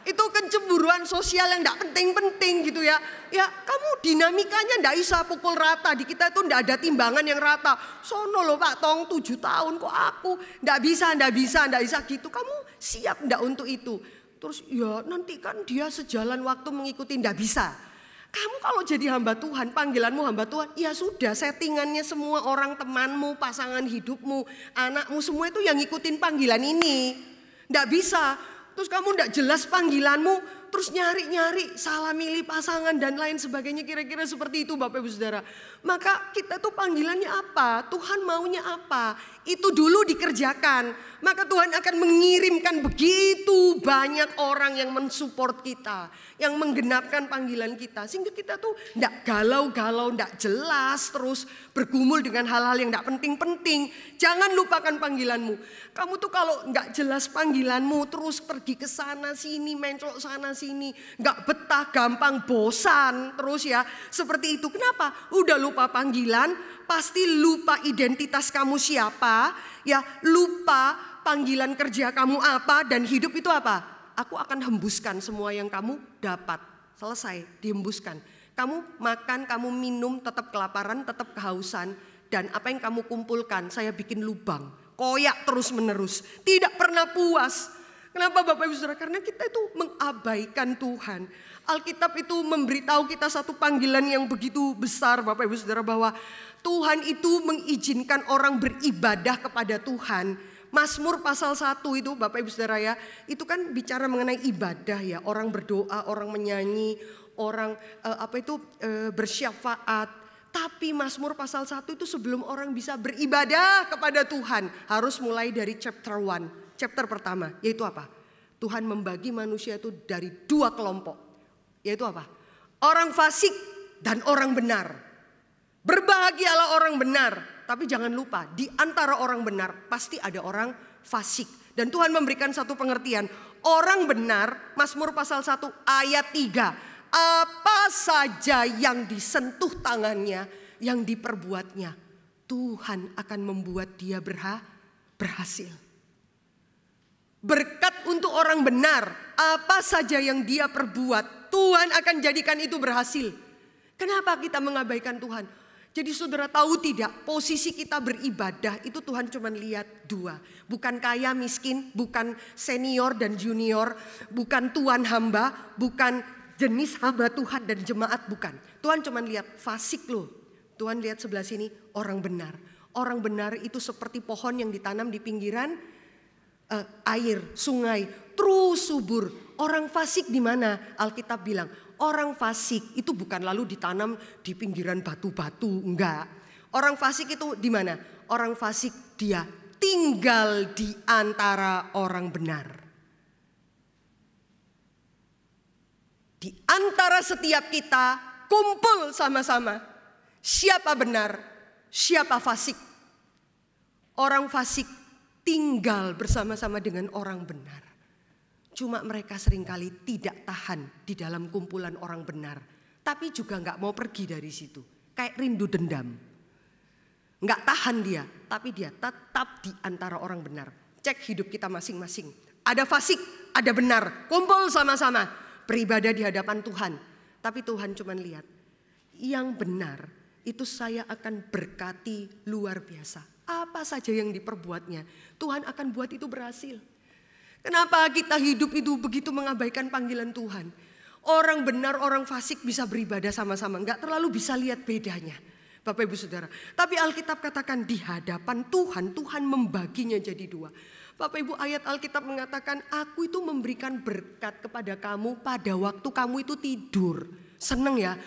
Itu kecemburuan sosial yang tidak penting-penting gitu ya. Ya kamu dinamikanya tidak bisa pukul rata. Di kita itu tidak ada timbangan yang rata. Sono loh Pak Tong 7 tahun kok aku. Tidak bisa gitu. Kamu siap tidak untuk itu? Terus ya nanti kan dia sejalan waktu mengikuti, tidak bisa. Kamu kalau jadi hamba Tuhan, panggilanmu hamba Tuhan, ya sudah settingannya semua orang temanmu, pasangan hidupmu, anakmu semua itu yang ngikutin panggilan ini. Tidak bisa. Terus kamu tidak jelas panggilanmu, terus nyari-nyari, salah milih pasangan dan lain sebagainya, kira-kira seperti itu Bapak Ibu Saudara. Maka kita tuh panggilannya apa? Tuhan maunya apa? Itu dulu dikerjakan. Maka Tuhan akan mengirimkan begitu banyak orang yang mensupport kita, yang menggenapkan panggilan kita. Sehingga kita tuh tidak galau-galau, tidak jelas, terus bergumul dengan hal-hal yang tidak penting-penting. Jangan lupakan panggilanmu. Kamu tuh kalau nggak jelas panggilanmu, terus pergi ke sana sini, menclok sana sini, nggak betah, gampang bosan, terus ya seperti itu. Kenapa? Udah lupa panggilan, pasti lupa identitas kamu siapa, ya lupa panggilan kerja kamu apa, dan hidup itu apa? Aku akan hembuskan semua yang kamu dapat. Selesai, dihembuskan. Kamu makan, kamu minum, tetap kelaparan, tetap kehausan, dan apa yang kamu kumpulkan, saya bikin lubang. Koyak terus menerus, tidak pernah puas. Kenapa Bapak Ibu Saudara? Karena kita itu mengabaikan Tuhan. Alkitab itu memberitahu kita satu panggilan yang begitu besar Bapak Ibu Saudara, bahwa Tuhan itu mengizinkan orang beribadah kepada Tuhan. Mazmur pasal 1 itu Bapak Ibu Saudara ya, itu kan bicara mengenai ibadah ya. Orang berdoa, orang menyanyi, orang bersyafaat. Tapi Mazmur pasal 1 itu sebelum orang bisa beribadah kepada Tuhan, harus mulai dari chapter 1. Chapter pertama, yaitu apa? Tuhan membagi manusia itu dari 2 kelompok. Yaitu apa? Orang fasik dan orang benar. Berbahagialah orang benar. Tapi jangan lupa, di antara orang benar pasti ada orang fasik. Dan Tuhan memberikan satu pengertian. Orang benar, Mazmur pasal 1 ayat 3. Apa saja yang disentuh tangannya, yang diperbuatnya, Tuhan akan membuat dia berhasil. Berkat untuk orang benar, apa saja yang dia perbuat, Tuhan akan jadikan itu berhasil. Kenapa kita mengabaikan Tuhan? Jadi saudara tahu tidak, posisi kita beribadah itu Tuhan cuma lihat 2. Bukan kaya miskin, bukan senior dan junior, bukan tuan hamba, bukan jenis hamba Tuhan dan jemaat, bukan. Tuhan cuma lihat fasik loh. Tuhan lihat sebelah sini orang benar. Orang benar itu seperti pohon yang ditanam di pinggiran air, sungai, terus subur. Orang fasik di mana? Alkitab bilang orang fasik itu bukan lalu ditanam di pinggiran batu-batu, enggak. Orang fasik itu di mana? Orang fasik dia tinggal di antara orang benar. Di antara setiap kita kumpul sama-sama. Siapa benar, siapa fasik. Orang fasik tinggal bersama-sama dengan orang benar. Cuma mereka seringkali tidak tahan di dalam kumpulan orang benar. Tapi juga gak mau pergi dari situ. Kayak rindu dendam. Gak tahan dia, tapi dia tetap di antara orang benar. Cek hidup kita masing-masing. Ada fasik, ada benar. Kumpul sama-sama. Beribadah di hadapan Tuhan. Tapi Tuhan cuma lihat. Yang benar itu saya akan berkati luar biasa. Apa saja yang diperbuatnya, Tuhan akan buat itu berhasil. Kenapa kita hidup itu begitu mengabaikan panggilan Tuhan? Orang benar, orang fasik bisa beribadah sama-sama. Enggak terlalu bisa lihat bedanya. Bapak Ibu Saudara. Tapi Alkitab katakan di hadapan Tuhan, Tuhan membaginya jadi dua. Bapak Ibu, ayat Alkitab mengatakan, aku itu memberikan berkat kepada kamu pada waktu kamu itu tidur. Seneng ya,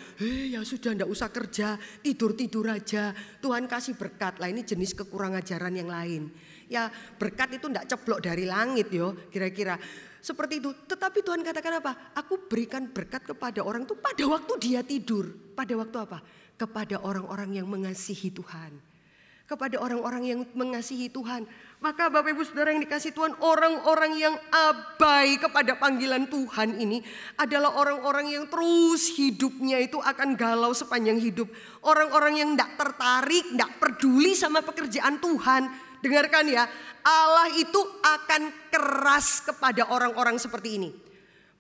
ya sudah enggak usah kerja, tidur-tidur aja. Tuhan kasih berkat. Lah ini jenis kekurang ajaran yang lain. Ya berkat itu enggak ceplok dari langit yo, kira-kira. Seperti itu. Tetapi Tuhan katakan apa? Aku berikan berkat kepada orang itu pada waktu dia tidur. Pada waktu apa? Kepada orang-orang yang mengasihi Tuhan. Kepada orang-orang yang mengasihi Tuhan. Maka Bapak Ibu Saudara yang dikasihi Tuhan, orang-orang yang abai kepada panggilan Tuhan ini adalah orang-orang yang terus hidupnya itu akan galau sepanjang hidup. Orang-orang yang tidak tertarik, tidak peduli sama pekerjaan Tuhan. Dengarkan ya, Allah itu akan keras kepada orang-orang seperti ini.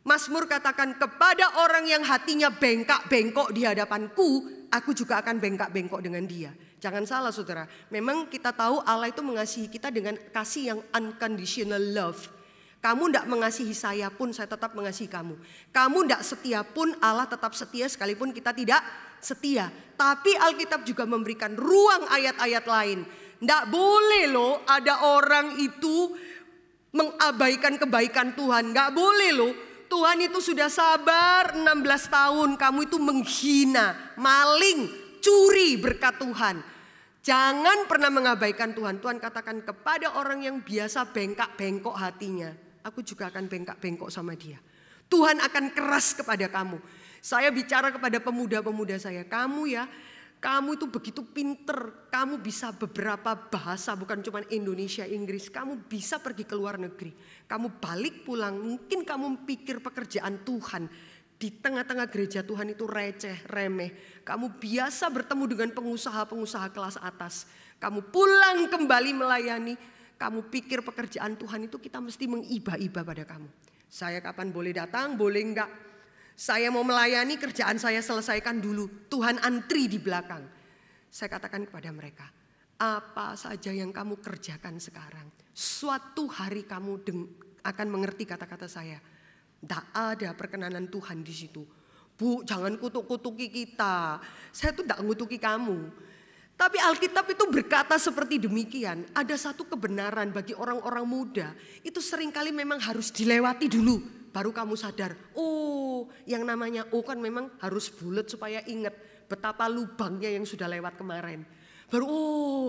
Mazmur katakan, kepada orang yang hatinya bengkak-bengkok di hadapanku, aku juga akan bengkak-bengkok dengan dia. Jangan salah saudara, memang kita tahu Allah itu mengasihi kita dengan kasih yang unconditional love. Kamu tidak mengasihi saya pun saya tetap mengasihi kamu. Kamu tidak setia pun Allah tetap setia sekalipun kita tidak setia. Tapi Alkitab juga memberikan ruang ayat-ayat lain. Tidak boleh loh ada orang itu mengabaikan kebaikan Tuhan. Tidak boleh loh. Tuhan itu sudah sabar 16 tahun. Kamu itu menghina, maling, curi berkat Tuhan. Jangan pernah mengabaikan Tuhan. Tuhan katakan kepada orang yang biasa bengkak-bengkok hatinya, aku juga akan bengkak-bengkok sama dia. Tuhan akan keras kepada kamu. Saya bicara kepada pemuda-pemuda saya, kamu itu begitu pinter. Kamu bisa beberapa bahasa, bukan cuma Indonesia, Inggris. Kamu bisa pergi ke luar negeri. Kamu balik pulang, mungkin kamu pikir pekerjaan Tuhan di tengah-tengah gereja Tuhan itu receh, remeh. Kamu biasa bertemu dengan pengusaha-pengusaha kelas atas. Kamu pulang kembali melayani. Kamu pikir pekerjaan Tuhan itu kita mesti mengiba-iba pada kamu. Saya kapan boleh datang, boleh enggak. Saya mau melayani, kerjaan saya selesaikan dulu. Tuhan antri di belakang. Saya katakan kepada mereka, apa saja yang kamu kerjakan sekarang, suatu hari kamu akan mengerti kata-kata saya. Tidak ada perkenanan Tuhan di situ. Bu, jangan kutuk-kutuki kita. Saya tuh tidak ngutuki kamu. Tapi Alkitab itu berkata seperti demikian. Ada satu kebenaran bagi orang-orang muda. Itu seringkali memang harus dilewati dulu. Baru kamu sadar. Oh, yang namanya kan memang harus bulat supaya ingat betapa lubangnya yang sudah lewat kemarin. Baru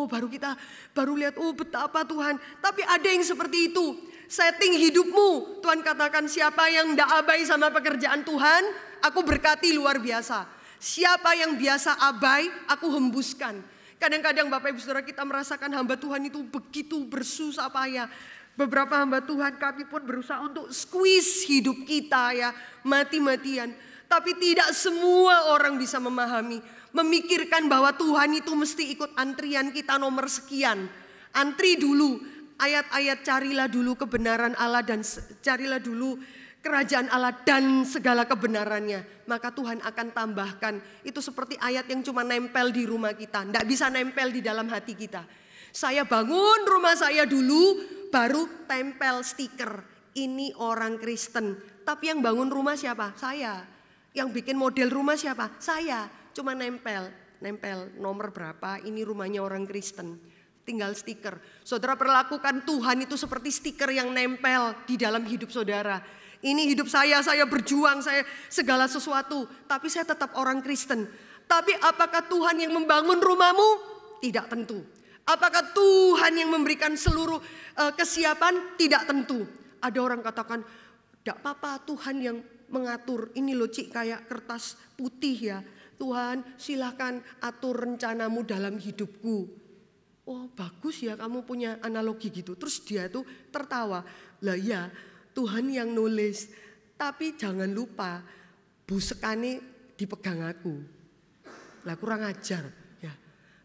baru lihat betapa Tuhan. Tapi ada yang seperti itu. Setting hidupmu. Tuhan katakan siapa yang tidak abai sama pekerjaan Tuhan, aku berkati luar biasa. Siapa yang biasa abai, aku hembuskan. Kadang-kadang Bapak Ibu Saudara kita merasakan hamba Tuhan itu begitu bersusah payah. Beberapa hamba Tuhan kami pun berusaha untuk squeeze hidup kita ya, mati-matian. Tapi tidak semua orang bisa memahami. Memikirkan bahwa Tuhan itu mesti ikut antrian kita nomor sekian. Antri dulu. Ayat-ayat carilah dulu kebenaran Allah dan carilah dulu kerajaan Allah dan segala kebenarannya. Maka Tuhan akan tambahkan. Itu seperti ayat yang cuma nempel di rumah kita. Tidak bisa nempel di dalam hati kita. Saya bangun rumah saya dulu baru tempel stiker. Ini orang Kristen. Tapi yang bangun rumah siapa? Saya. Yang bikin model rumah siapa? Saya. Cuma nempel nomor berapa, ini rumahnya orang Kristen. Tinggal stiker. Saudara perlakukan Tuhan itu seperti stiker yang nempel di dalam hidup saudara. Ini hidup saya berjuang, saya segala sesuatu. Tapi saya tetap orang Kristen. Tapi apakah Tuhan yang membangun rumahmu? Tidak tentu. Apakah Tuhan yang memberikan seluruh kesiapan? Tidak tentu. Ada orang katakan, tidak apa-apa Tuhan yang mengatur. Ini loh Cik kayak kertas putih ya. Tuhan silahkan atur rencanamu dalam hidupku. Oh bagus ya kamu punya analogi gitu. Terus dia tuh tertawa. Lah ya Tuhan yang nulis. Tapi jangan lupa busekane dipegang aku. Lah kurang ajar ya.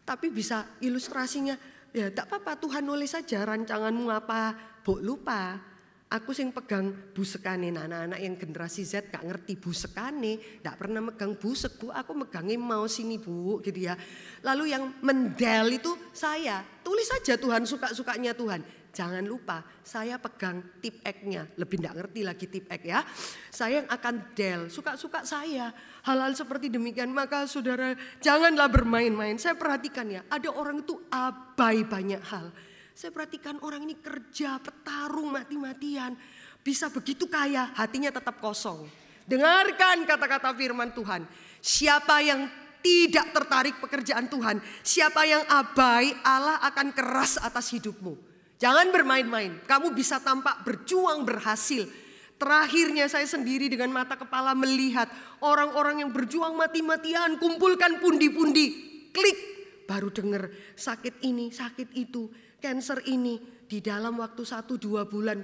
Tapi bisa ilustrasinya, ya tak apa-apa Tuhan nulis saja rancanganmu apa, bok lupa. Aku sing pegang busekane. Nah, anak-anak yang generasi Z gak ngerti busekane, gak pernah megang busek bu, aku megangnya mau sini bu gitu ya. Lalu yang mendel itu saya, tulis saja Tuhan suka-sukanya Tuhan. Jangan lupa saya pegang tip X-nya, lebih gak ngerti lagi tip X ya. Saya yang akan del, suka-suka saya. Hal-hal seperti demikian, maka saudara janganlah bermain-main. Saya perhatikan ya, ada orang itu abai banyak hal. Saya perhatikan orang ini kerja, petarung mati-matian. Bisa begitu kaya, hatinya tetap kosong. Dengarkan kata-kata firman Tuhan. Siapa yang tidak tertarik pekerjaan Tuhan, siapa yang abai, Allah akan keras atas hidupmu. Jangan bermain-main, kamu bisa tampak berjuang berhasil. Terakhirnya saya sendiri dengan mata kepala melihat orang-orang yang berjuang mati-matian, kumpulkan pundi-pundi, klik. Baru dengar sakit ini, sakit itu. Cancer ini di dalam waktu 1-2 bulan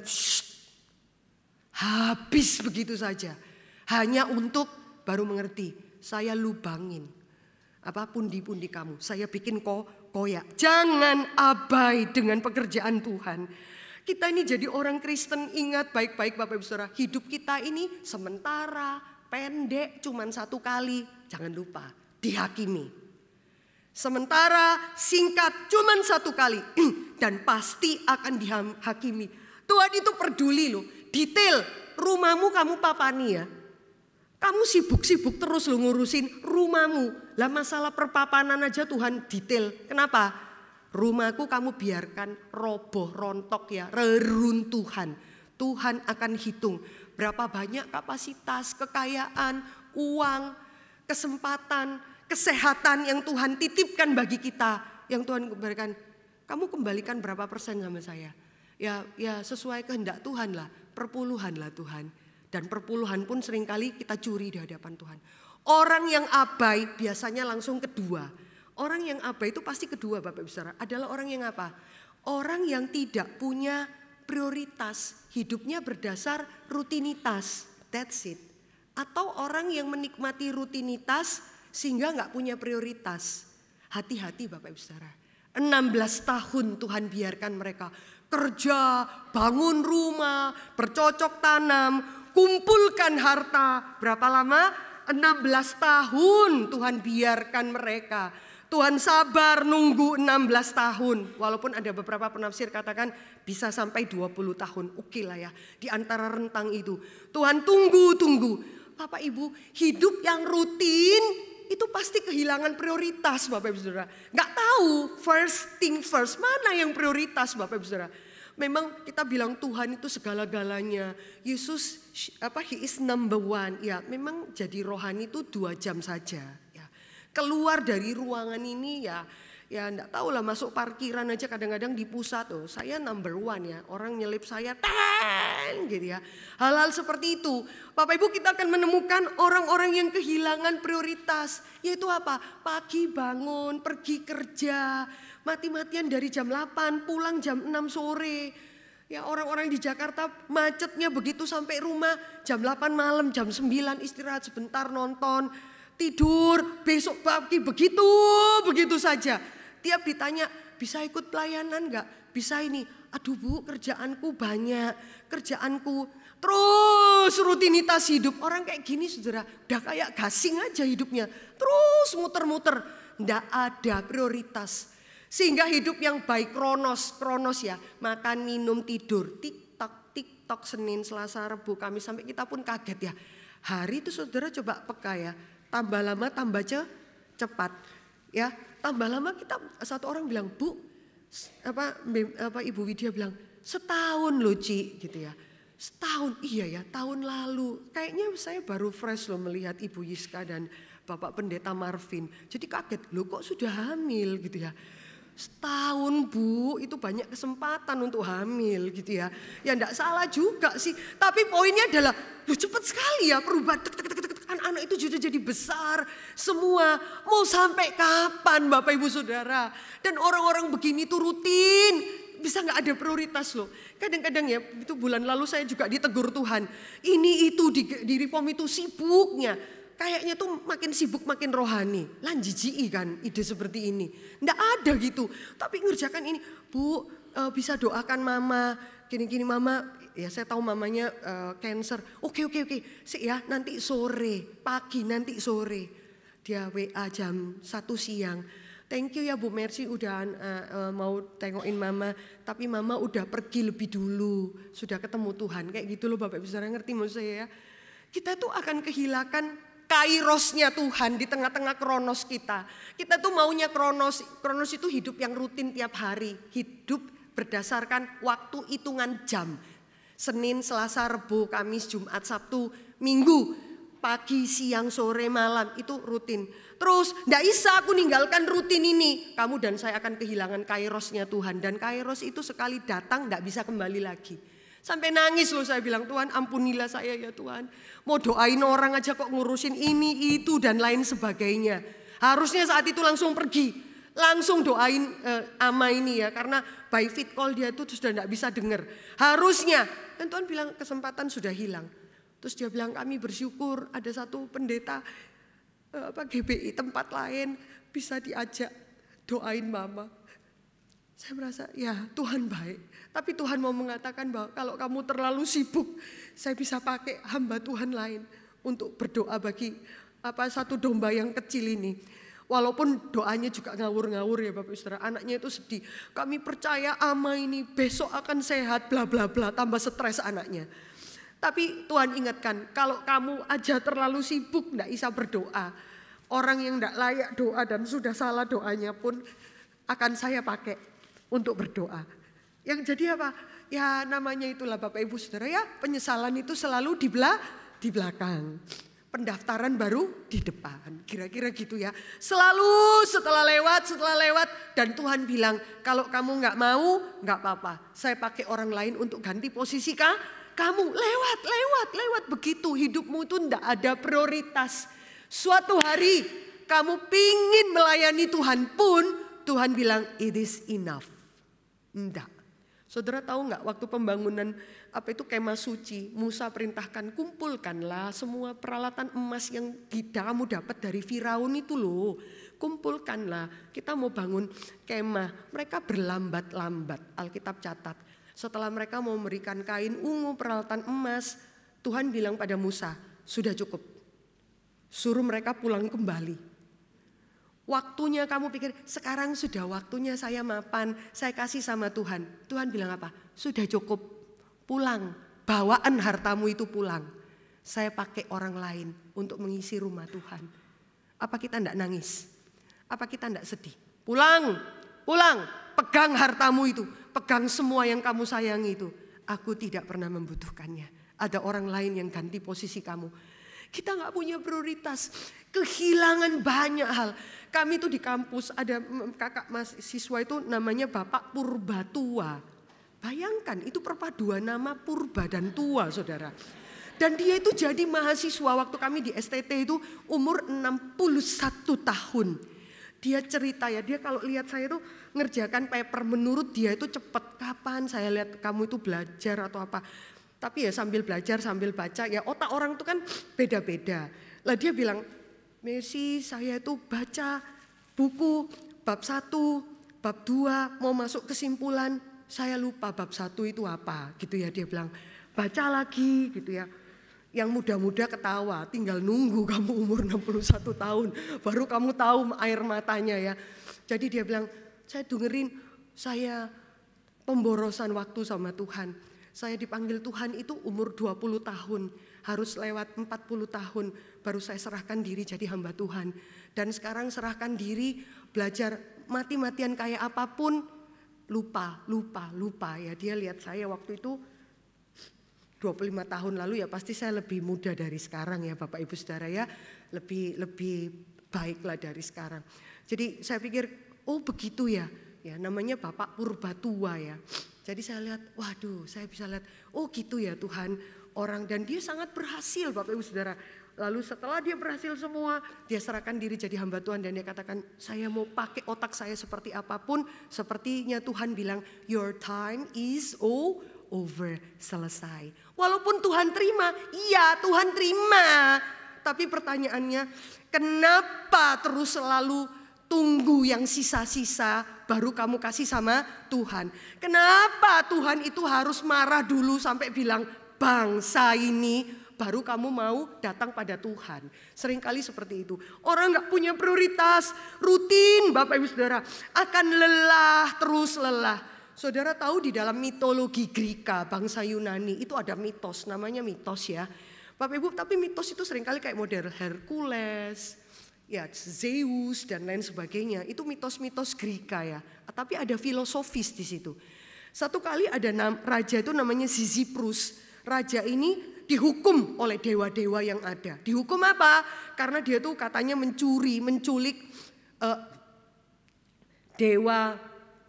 habis begitu saja. Hanya untuk baru mengerti, saya lubangin apa pundi-pundi kamu, saya bikin koyak. Jangan abai dengan pekerjaan Tuhan. Kita ini jadi orang Kristen, ingat baik-baik Bapak Ibu Saudara, hidup kita ini sementara, pendek, cuman 1 kali. Jangan lupa dihakimi. Sementara singkat cuman 1 kali dan pasti akan dihakimi. Tuhan itu peduli loh, detail. Rumahmu kamu papani ya. Kamu sibuk-sibuk terus lo ngurusin rumahmu. Lah masalah perpapanan aja Tuhan detail. Kenapa? Rumahku kamu biarkan roboh, rontok ya, reruntuhan. Tuhan akan hitung berapa banyak kapasitas, kekayaan, uang, kesempatan, kesehatan yang Tuhan titipkan bagi kita, yang Tuhan berikan. Kamu kembalikan berapa persen sama saya? Ya sesuai kehendak Tuhan lah, perpuluhan lah Tuhan. Dan perpuluhan pun seringkali kita curi di hadapan Tuhan. Orang yang abai biasanya langsung kedua. Orang yang abai itu pasti kedua Bapak Ibu Saudara. Adalah orang yang apa? Orang yang tidak punya prioritas. Hidupnya berdasar rutinitas. That's it. Atau orang yang menikmati rutinitas sehingga nggak punya prioritas. Hati-hati Bapak Ibu Saudara. 16 tahun Tuhan biarkan mereka kerja, bangun rumah, bercocok tanam, kumpulkan harta. Berapa lama? 16 tahun Tuhan biarkan mereka. Tuhan sabar nunggu 16 tahun. Walaupun ada beberapa penafsir katakan bisa sampai 20 tahun. Oke lah ya, di antara rentang itu. Tuhan tunggu. Bapak Ibu, hidup yang rutin itu pasti kehilangan prioritas Bapak Ibu Saudara. Gak tahu first thing first, mana yang prioritas Bapak Ibu Saudara. Memang kita bilang Tuhan itu segala-galanya. Yesus he is number one. Ya memang jadi rohani itu 2 jam saja. Ya. Keluar dari ruangan ini ya enggak tahu lah, masuk parkiran aja kadang-kadang di pusat tuh. Saya number one ya, orang nyelip saya gitu ya. Hal-hal seperti itu. Bapak Ibu, kita akan menemukan orang-orang yang kehilangan prioritas. Yaitu apa? Pagi bangun, pergi kerja, mati-matian dari jam 8, pulang jam 6 sore. Ya orang-orang di Jakarta macetnya begitu sampai rumah jam 8 malam, jam 9 istirahat sebentar nonton, tidur, besok pagi begitu saja. Tiap ditanya, bisa ikut pelayanan enggak? Bisa ini. Aduh Bu, kerjaanku banyak, terus rutinitas hidup. Orang kayak gini saudara, udah kayak gasing aja hidupnya. Terus muter-muter, enggak ada prioritas. Sehingga hidup yang baik kronos ya. Makan, minum, tidur, TikTok, Senin, Selasa, Rabu, Kamis. Sampai kita pun kaget ya. Hari itu saudara coba peka ya. Tambah lama tambah cepat ya. Tambah lama kita, satu orang bilang, Bu, Ibu Widya bilang, setahun loh Ci gitu ya. Setahun, iya ya tahun lalu. Kayaknya saya baru fresh loh melihat Ibu Yiska dan Bapak Pendeta Marvin. Jadi kaget, loh kok sudah hamil gitu ya. Setahun Bu, itu banyak kesempatan untuk hamil gitu ya. Ya enggak salah juga sih. Tapi poinnya adalah, loh cepat sekali ya perubahan. Anak itu sudah jadi besar semua. Mau sampai kapan Bapak Ibu Saudara? Dan orang-orang begini tuh rutin. bisa nggak ada prioritas loh. Kadang-kadang ya, itu bulan lalu saya juga ditegur Tuhan. Ini itu di reform itu sibuknya. Kayaknya tuh makin sibuk makin rohani. Jijik kan ide seperti ini. Nggak ada gitu. Tapi ngerjakan ini. Bu, bisa doakan mama. Gini-gini mama, ya saya tahu mamanya cancer. Oke. Sih ya, nanti sore, pagi nanti sore. Dia WA jam 1 siang. Thank you ya Bu Mercy udah mau tengokin mama. Tapi mama udah pergi lebih dulu. Sudah ketemu Tuhan. Kayak gitu loh Bapak Ibu Saudara, ngerti maksud saya ya. Kita tuh akan kehilangan kairosnya Tuhan di tengah-tengah kronos kita. Kita tuh maunya kronos. Kronos itu hidup yang rutin tiap hari. Hidup berdasarkan waktu hitungan jam. Senin, Selasa, Rebo, Kamis, Jumat, Sabtu, Minggu. Pagi, siang, sore, malam itu rutin. Terus nggak bisa aku ninggalkan rutin ini. Kamu dan saya akan kehilangan kairosnya Tuhan. Dan kairos itu sekali datang nggak bisa kembali lagi. Sampai nangis loh saya bilang, Tuhan ampunilah saya ya Tuhan. Mau doain orang aja kok ngurusin ini, itu dan lain sebagainya. Harusnya saat itu langsung pergi. Langsung doain ama ini ya. Karena by fit call dia tuh sudah gak bisa dengar. Harusnya. Dan Tuhan bilang kesempatan sudah hilang. Terus dia bilang kami bersyukur ada satu pendeta GBI tempat lain bisa diajak doain mama. Saya merasa ya Tuhan baik. Tapi Tuhan mau mengatakan bahwa kalau kamu terlalu sibuk, saya bisa pakai hamba Tuhan lain untuk berdoa bagi satu domba yang kecil ini. Walaupun doanya juga ngawur-ngawur ya Bapak Saudara, anaknya itu sedih. Kami percaya ama ini besok akan sehat, bla bla bla, tambah stres anaknya. Tapi Tuhan ingatkan, kalau kamu aja terlalu sibuk enggak bisa berdoa. Orang yang enggak layak doa dan sudah salah doanya pun akan saya pakai untuk berdoa. Yang jadi apa? Ya namanya itulah Bapak Ibu Saudara ya, penyesalan itu selalu di belakang. Pendaftaran baru di depan. Kira-kira gitu ya. Selalu setelah lewat dan Tuhan bilang kalau kamu nggak mau nggak apa-apa. Saya pakai orang lain untuk ganti posisi kamu. Lewat. Begitu hidupmu itu nggak ada prioritas. Suatu hari kamu pingin melayani Tuhan pun Tuhan bilang it is enough. Enggak. Saudara tahu nggak waktu pembangunan kemah suci, Musa perintahkan kumpulkanlah semua peralatan emas yang kamu dapat dari Firaun itu loh. Kumpulkanlah, kita mau bangun kemah. Mereka berlambat-lambat, Alkitab catat. Setelah mereka mau memberikan kain ungu, peralatan emas, Tuhan bilang pada Musa, sudah cukup. Suruh mereka pulang kembali. Waktunya kamu pikir sekarang sudah waktunya saya mapan, saya kasih sama Tuhan. Tuhan bilang apa? Sudah cukup, pulang, bawaan hartamu itu pulang. Saya pakai orang lain untuk mengisi rumah Tuhan. Apa kita enggak nangis? Apa kita enggak sedih? Pulang, pegang hartamu itu, pegang semua yang kamu sayangi itu. Aku tidak pernah membutuhkannya. Ada orang lain yang ganti posisi kamu. Kita nggak punya prioritas, kehilangan banyak hal. Kami itu di kampus ada kakak mahasiswa itu namanya Bapak Purbatua. Bayangkan itu perpaduan nama purba dan tua saudara. Dan dia itu jadi mahasiswa waktu kami di STT itu umur 61 tahun. Dia cerita ya, dia kalau lihat saya itu ngerjakan paper menurut dia itu cepat. Kapan saya lihat kamu itu belajar atau apa. Tapi ya sambil belajar, sambil baca, ya otak orang itu kan beda-beda. Lah dia bilang, Mercy saya itu baca buku bab 1, bab 2, mau masuk kesimpulan. Saya lupa bab 1 itu apa gitu ya, dia bilang. Baca lagi gitu ya. Yang muda-muda ketawa, tinggal nunggu kamu umur 61 tahun. Baru kamu tahu air matanya ya. Jadi dia bilang, saya dengerin, saya pemborosan waktu sama Tuhan. Saya dipanggil Tuhan itu umur 20 tahun, harus lewat 40 tahun baru saya serahkan diri jadi hamba Tuhan. Dan sekarang serahkan diri, belajar mati-matian kayak apapun, lupa ya. Dia lihat saya waktu itu 25 tahun lalu ya pasti saya lebih muda dari sekarang ya Bapak Ibu Saudara ya. Lebih baiklah dari sekarang. Jadi saya pikir oh begitu ya. Ya namanya Bapak Purbatua ya. Jadi saya lihat, waduh saya bisa lihat, oh gitu ya Tuhan. orang. Dan dia sangat berhasil Bapak Ibu Saudara. Lalu setelah dia berhasil semua, dia serahkan diri jadi hamba Tuhan dan dia katakan, saya mau pakai otak saya seperti apapun. Sepertinya Tuhan bilang, your time is over, selesai. Walaupun Tuhan terima, iya Tuhan terima. Tapi pertanyaannya, kenapa terus selalu tunggu yang sisa-sisa baru kamu kasih sama Tuhan? Kenapa Tuhan itu harus marah dulu sampai bilang bangsa ini baru kamu mau datang pada Tuhan? Seringkali seperti itu. Orang gak punya prioritas, rutin Bapak Ibu Saudara, akan lelah, terus lelah. Saudara tahu di dalam mitologi Greka, bangsa Yunani itu ada mitos, namanya mitos ya. Bapak Ibu, tapi mitos itu seringkali kayak model Hercules, ya Zeus dan lain sebagainya. Itu mitos-mitos Greka ya. Tapi ada filosofis di situ. Satu kali ada raja itu namanya Sisyphus. Raja ini dihukum oleh dewa-dewa yang ada. Dihukum apa? Karena dia tuh katanya menculik dewa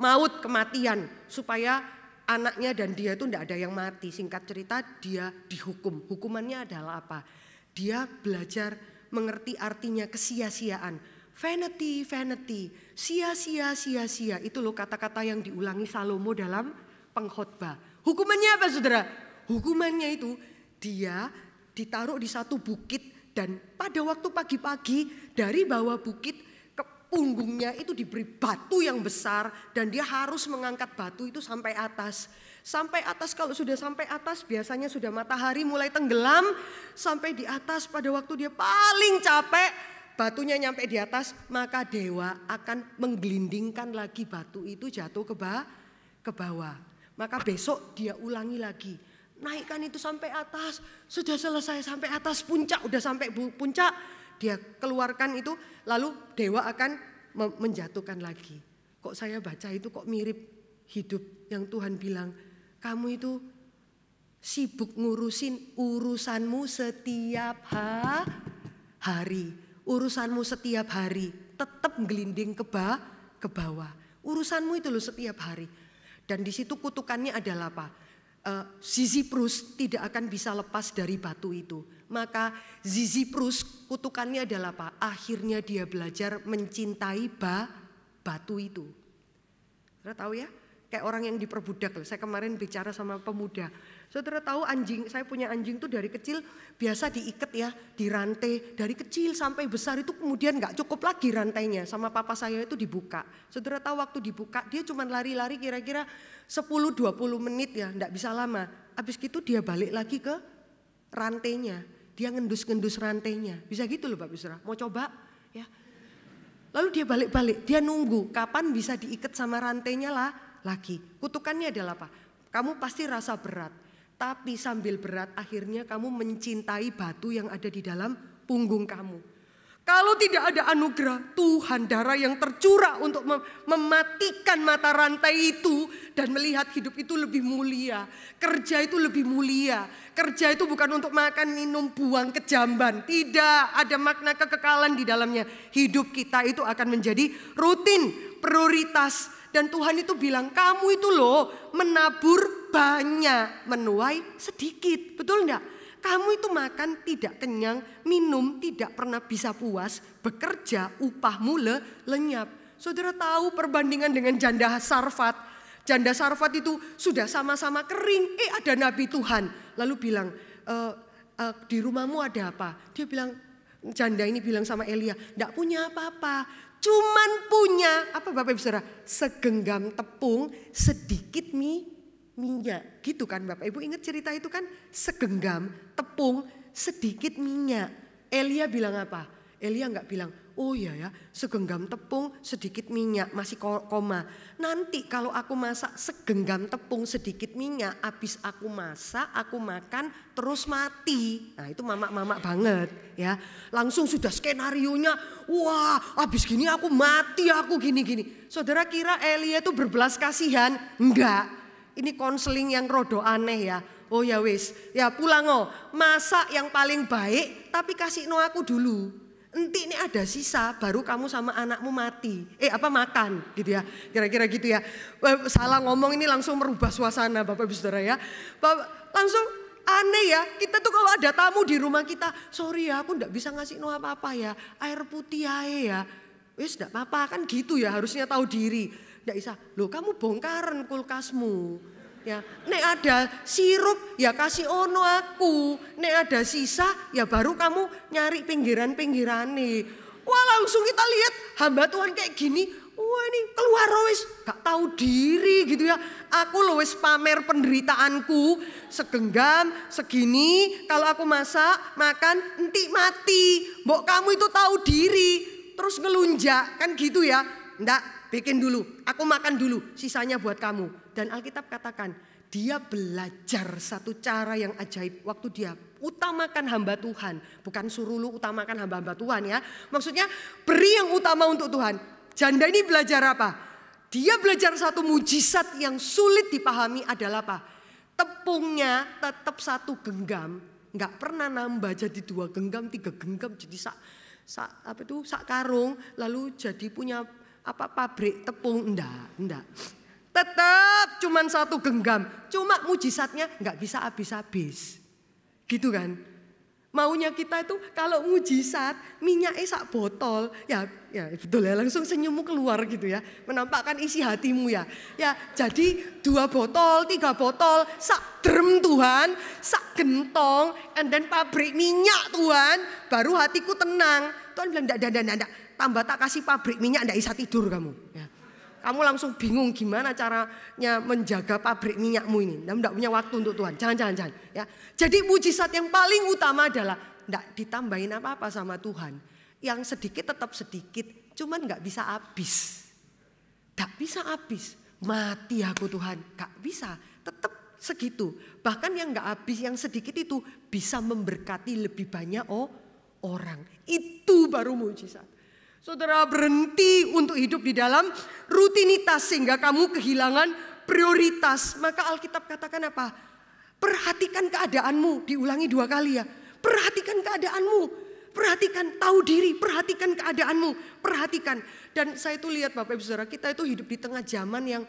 maut, kematian, supaya anaknya dan dia itu tidak ada yang mati. Singkat cerita dia dihukum. Hukumannya adalah apa? Dia belajar mengerti artinya kesia-siaan. Vanity, vanity, sia-sia, sia-sia. Itu loh kata-kata yang diulangi Salomo dalam pengkhotbah. Hukumannya apa saudara? Hukumannya itu dia ditaruh di satu bukit dan pada waktu pagi-pagi dari bawah bukit ke punggungnya itu diberi batu yang besar dan dia harus mengangkat batu itu sampai atas. Sampai atas, kalau sudah sampai atas biasanya sudah matahari mulai tenggelam. Sampai di atas pada waktu dia paling capek, batunya nyampe di atas, maka dewa akan menggelindingkan lagi batu itu jatuh ke bawah. Maka besok dia ulangi lagi. Naikkan itu sampai atas, sudah selesai sampai atas puncak, udah sampai puncak, dia keluarkan itu, lalu dewa akan menjatuhkan lagi. Kok saya baca itu kok mirip hidup yang Tuhan bilang, kamu itu sibuk ngurusin urusanmu setiap hari. Urusanmu setiap hari, tetap gelinding ke bawah. Urusanmu itu loh setiap hari. Dan di situ kutukannya adalah apa? Sisyphus tidak akan bisa lepas dari batu itu. Maka Sisyphus kutukannya adalah apa? Akhirnya dia belajar mencintai batu itu. Saudara tahu ya? Kayak orang yang diperbudak. Saya kemarin bicara sama pemuda. Saudara tahu anjing, saya punya anjing tuh dari kecil biasa diikat ya, dirantai. Dari kecil sampai besar itu kemudian gak cukup lagi rantainya. Sama papa saya itu dibuka. Saudara tahu waktu dibuka dia cuma lari-lari kira-kira 10-20 menit ya, gak bisa lama. Habis gitu dia balik lagi ke rantainya. Dia ngendus-ngendus rantainya. Bisa gitu loh Pak Bisra, mau coba ya. Lalu dia balik-balik, dia nunggu kapan bisa diikat sama rantainya lah lagi. Kutukannya adalah apa? Kamu pasti rasa berat. Tapi sambil berat akhirnya kamu mencintai batu yang ada di dalam punggung kamu. Kalau tidak ada anugerah Tuhan, darah yang tercurah untuk mematikan mata rantai itu dan melihat hidup itu lebih mulia. Kerja itu lebih mulia. Kerja itu bukan untuk makan, minum, buang ke jamban. Tidak, ada makna kekekalan di dalamnya. Hidup kita itu akan menjadi rutin, prioritas. Dan Tuhan itu bilang, kamu itu loh menabur banyak, menuai sedikit. Betul enggak? Kamu itu makan tidak kenyang, minum tidak pernah bisa puas, bekerja upahmu lenyap. Saudara tahu perbandingan dengan janda Sarfat. Janda Sarfat itu sudah sama-sama kering, ada nabi Tuhan. Lalu bilang, di rumahmu ada apa? Dia bilang, janda ini bilang sama Elia, enggak punya apa-apa. Cuman punya, apa Bapak Ibu Saudara? Segenggam tepung, sedikit minyak. Gitu kan Bapak Ibu, ingat cerita itu kan? Segenggam tepung, sedikit minyak. Elia bilang apa? Elia enggak bilang, oh iya ya, segenggam tepung, sedikit minyak, masih koma. Nanti kalau aku masak segenggam tepung, sedikit minyak, habis aku masak, aku makan, terus mati. Nah itu mamak-mamak banget ya. Langsung sudah skenarionya, wah habis gini aku mati, aku gini-gini. Saudara kira Elia itu berbelas kasihan? Enggak, ini konseling yang rodo aneh ya. Oh ya wis, ya pulang masak yang paling baik tapi kasih aku dulu. Nanti ini ada sisa baru kamu sama anakmu mati. Makan gitu ya. Kira-kira gitu ya. Salah ngomong ini langsung merubah suasana Bapak Ibu Saudara ya. Langsung aneh ya, kita tuh kalau ada tamu di rumah kita, sorry ya aku enggak bisa ngasih no apa-apa ya, air putih aja ya. Wis enggak apa-apa kan gitu ya, harusnya tahu diri. Enggak bisa, loh kamu bongkaran kulkasmu. Ya, nek ada sirup ya kasih ono aku, nek ada sisa ya baru kamu nyari pinggiran-pinggiran nih. Wah langsung kita lihat hamba Tuhan kayak gini. Wah ini keluar wis gak tahu diri gitu ya. Aku lo wis pamer penderitaanku segenggam segini. Kalau aku masak makan entik mati. Mbok kamu itu tahu diri terus ngelunjak kan gitu ya. Ndak, bikin dulu. Aku makan dulu sisanya buat kamu. Dan Alkitab katakan dia belajar satu cara yang ajaib waktu dia utamakan hamba Tuhan. Bukan suruh lu utamakan hamba-hamba Tuhan ya. Maksudnya beri yang utama untuk Tuhan. Janda ini belajar apa? Dia belajar satu mujizat yang sulit dipahami adalah apa? Tepungnya tetap satu genggam, nggak pernah nambah jadi 2 genggam, 3 genggam jadi sak karung, lalu jadi punya pabrik tepung, enggak. Tetap cuman 1 genggam, cuma mujizatnya nggak bisa habis-habis, gitu kan? Maunya kita itu kalau mujizat minyaknya sak botol ya betul ya langsung senyummu keluar gitu ya menampakkan isi hatimu ya jadi 2 botol 3 botol sak drum Tuhan sak gentong and then pabrik minyak Tuhan baru hatiku tenang. Tuhan bilang enggak tambah tak kasih pabrik minyak enggak bisa tidur kamu ya. Kamu langsung bingung gimana caranya menjaga pabrik minyakmu ini. Enggak punya waktu untuk Tuhan. Jangan. Ya. Jadi mujizat yang paling utama adalah enggak ditambahin apa-apa sama Tuhan. Yang sedikit tetap sedikit. Cuman enggak bisa habis. Enggak bisa habis. Mati aku Tuhan. Enggak bisa. Tetap segitu. Bahkan yang enggak habis, yang sedikit itu bisa memberkati lebih banyak orang. Itu baru mujizat. Saudara berhenti untuk hidup di dalam rutinitas sehingga kamu kehilangan prioritas. Maka Alkitab katakan apa? Perhatikan keadaanmu. Diulangi 2 kali ya. Perhatikan keadaanmu. Perhatikan, tahu diri, perhatikan keadaanmu. Perhatikan. Dan saya itu lihat Bapak Ibu Saudara, kita itu hidup di tengah zaman yang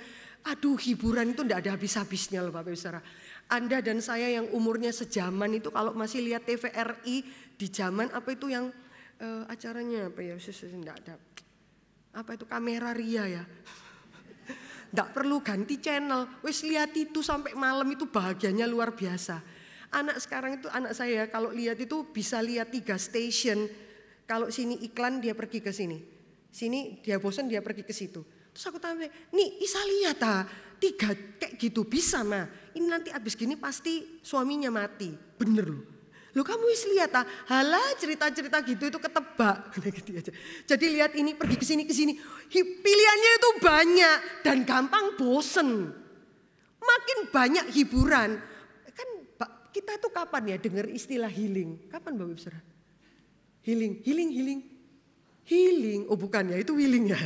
hiburan itu tidak ada habis-habisnya loh Bapak Ibu Saudara. Anda dan saya yang umurnya sejaman itu kalau masih lihat TVRI di zaman apa itu yang acaranya apa ya, enggak ada. Apa itu kamera ria ya. Enggak perlu ganti channel. Wis lihat itu sampai malam itu bahagianya luar biasa. Anak sekarang itu anak saya kalau lihat itu bisa lihat 3 station. Kalau sini iklan dia pergi ke sini. Sini dia bosan dia pergi ke situ. Terus aku tanya, "Nih, bisa lihat 3 kayak gitu bisa mah. Ini nanti abis gini pasti suaminya mati." Bener loh. Loh kamu wis lihat halah cerita-cerita gitu itu ketebak. Jadi lihat ini pergi ke sini. Pilihannya itu banyak dan gampang bosen. Makin banyak hiburan. Kan kita itu kapan ya dengar istilah healing? Kapan Bapak Ibu Saudara? Healing. Oh bukan ya, itu healing ya.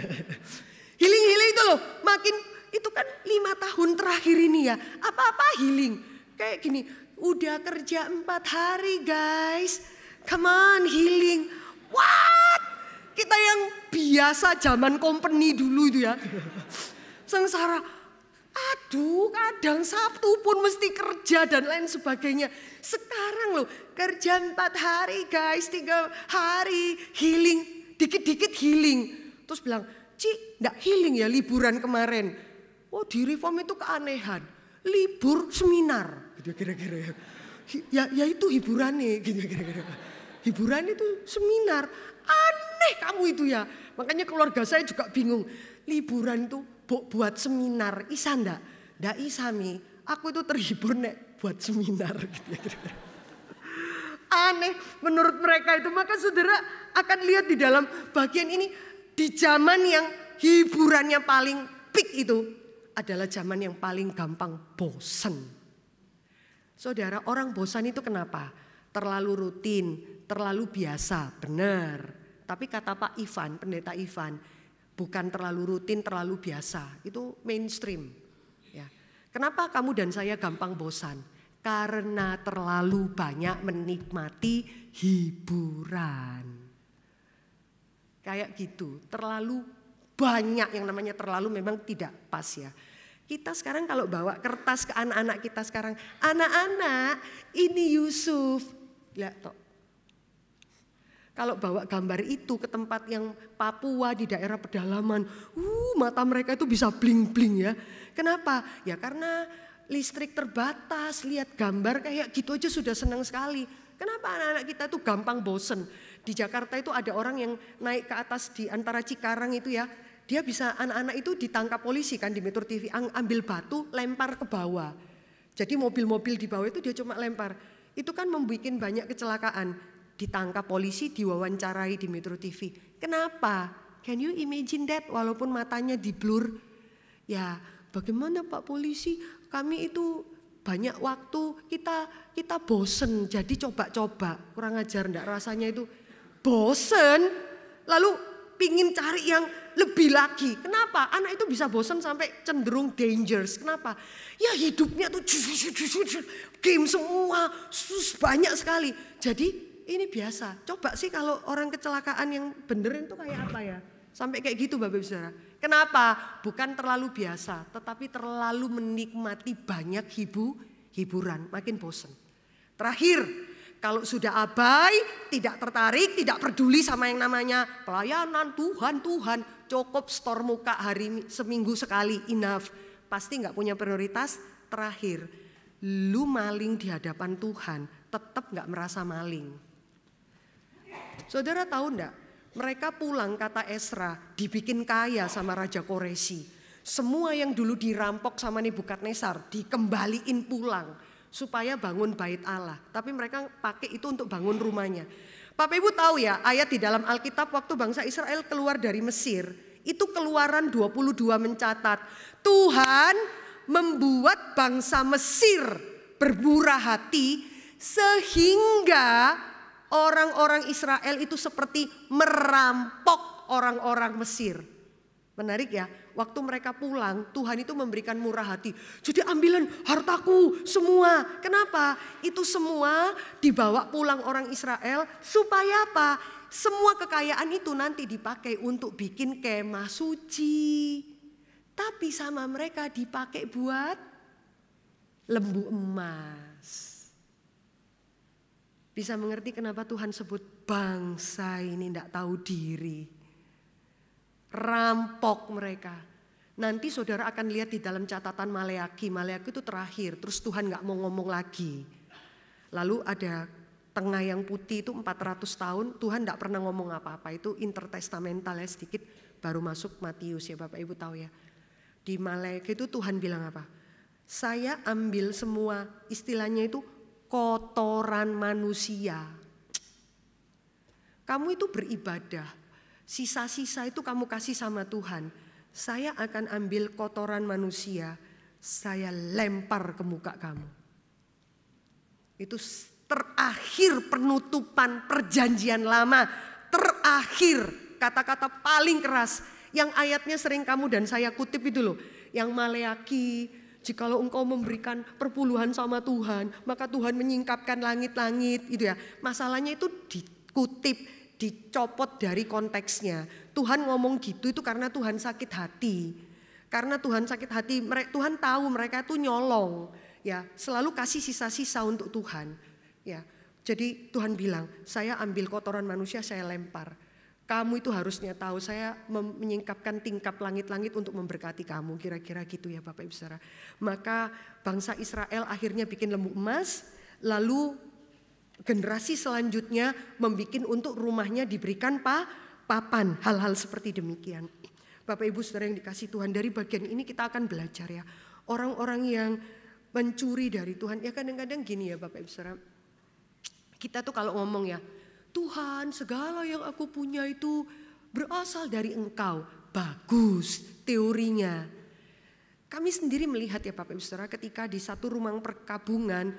Healing itu loh, makin itu kan 5 tahun terakhir ini ya. Apa-apa healing. Kayak gini. Udah kerja 4 hari guys. Come on healing. What? Kita yang biasa zaman company dulu itu ya. Sengsara. Aduh kadang Sabtu pun mesti kerja dan lain sebagainya. Sekarang loh kerja 4 hari guys. 3 hari healing. Dikit-dikit healing. Terus bilang, "Ci enggak healing ya liburan kemarin." Oh di Reform itu keanehan. Libur seminar. Kira-kira ya itu hiburannya gitu kira-kira. Hiburan itu seminar. Aneh kamu itu ya. Makanya keluarga saya juga bingung. Liburan itu buat seminar. Isa enggak? Enggak isa Mi. Aku itu terhibur nek buat seminar gitu ya kira-kira. Aneh menurut mereka itu. Maka saudara akan lihat di dalam bagian ini. Di zaman yang hiburannya paling peak itu adalah zaman yang paling gampang bosan. Saudara, orang bosan itu kenapa? Terlalu rutin, terlalu biasa, benar. Tapi kata Pak Ivan, pendeta Ivan, bukan terlalu rutin, terlalu biasa. Itu mainstream. Ya. Kenapa kamu dan saya gampang bosan? Karena terlalu banyak menikmati hiburan. Kayak gitu, terlalu banyak yang namanya terlalu memang tidak pas ya. Kita sekarang kalau bawa kertas ke anak-anak kita sekarang, anak-anak ini Yusuf. Lihat toh. Kalau bawa gambar itu ke tempat yang Papua di daerah pedalaman, mata mereka itu bisa bling-bling ya. Kenapa? Ya karena listrik terbatas, lihat gambar kayak gitu aja sudah senang sekali. Kenapa anak-anak kita tuh gampang bosen? Di Jakarta itu ada orang yang naik ke atas di antara Cikarang itu ya. Dia bisa, anak-anak itu ditangkap polisi kan di Metro TV, ambil batu lempar ke bawah. Jadi mobil-mobil di bawah itu dia cuma lempar. Itu kan membuat banyak kecelakaan. Ditangkap polisi, diwawancarai di Metro TV. Kenapa? Can you imagine that? Walaupun matanya di blur. Ya bagaimana Pak Polisi, kami itu banyak waktu, kita bosen jadi coba-coba. Kurang ajar enggak rasanya itu bosen. Lalu pingin cari yang lebih lagi. Kenapa? Anak itu bisa bosan sampai cenderung dangerous. Kenapa? Ya hidupnya tuh game semua, banyak sekali. Jadi ini biasa. Coba sih kalau orang kecelakaan yang benerin tuh kayak apa ya? Sampai kayak gitu Bapak Ibu Saudara. Kenapa? Bukan terlalu biasa, tetapi terlalu menikmati banyak hiburan. Makin bosan. Terakhir, kalau sudah abai, tidak tertarik, tidak peduli sama yang namanya pelayanan Tuhan, cukup store muka seminggu sekali, enough. Pasti nggak punya prioritas. Terakhir, lu maling di hadapan Tuhan, tetap nggak merasa maling. Saudara tahu enggak? Mereka pulang, kata Esra, dibikin kaya sama Raja Koresi. Semua yang dulu dirampok sama Nebukadnezar dikembaliin pulang. Supaya bangun bait Allah. Tapi mereka pakai itu untuk bangun rumahnya. Bapak Ibu tahu ya, ayat di dalam Alkitab waktu bangsa Israel keluar dari Mesir. Itu Keluaran 22 mencatat. Tuhan membuat bangsa Mesir bermurah hati. Sehingga orang-orang Israel itu seperti merampok orang-orang Mesir. Menarik ya, waktu mereka pulang Tuhan itu memberikan murah hati. Jadi ambilan hartaku semua. Kenapa? Itu semua dibawa pulang orang Israel supaya apa? Semua kekayaan itu nanti dipakai untuk bikin kemah suci. Tapi sama mereka dipakai buat lembu emas. Bisa mengerti kenapa Tuhan sebut bangsa ini tidak tahu diri. Rampok mereka. Nanti saudara akan lihat di dalam catatan Maleaki. Maleaki itu terakhir, terus Tuhan gak mau ngomong lagi. Lalu ada tengah yang putih itu 400 tahun, Tuhan gak pernah ngomong apa-apa. Itu intertestamental ya sedikit, baru masuk Matius ya Bapak Ibu tahu ya. Di Maleaki itu Tuhan bilang apa? Saya ambil semua, istilahnya itu kotoran manusia. Kamu itu beribadah. Sisa-sisa itu kamu kasih sama Tuhan. Saya akan ambil kotoran manusia, saya lempar ke muka kamu. Itu terakhir penutupan perjanjian lama. Terakhir kata-kata paling keras. Yang ayatnya sering kamu dan saya kutip itu loh. Yang Maleaki, jikalau engkau memberikan perpuluhan sama Tuhan, maka Tuhan menyingkapkan langit-langit gitu ya. Masalahnya itu dikutip, dicopot dari konteksnya. Tuhan ngomong gitu itu karena Tuhan sakit hati. Karena Tuhan sakit hati, Tuhan tahu mereka itu nyolong, ya, selalu kasih sisa-sisa untuk Tuhan, ya. Jadi Tuhan bilang, saya ambil kotoran manusia, saya lempar. Kamu itu harusnya tahu, saya menyingkapkan tingkap langit-langit untuk memberkati kamu, kira-kira gitu ya Bapak Ibu Saudara. Maka bangsa Israel akhirnya bikin lembu emas, lalu generasi selanjutnya membuat untuk rumahnya diberikan papan, hal-hal seperti demikian. Bapak Ibu Saudara yang dikasih Tuhan, dari bagian ini kita akan belajar ya. Orang-orang yang mencuri dari Tuhan, ya kadang-kadang gini ya Bapak Ibu Saudara. Kita tuh kalau ngomong ya, Tuhan segala yang aku punya itu berasal dari Engkau. Bagus teorinya. Kami sendiri melihat ya Bapak Ibu Saudara, ketika di satu rumah perkabungan,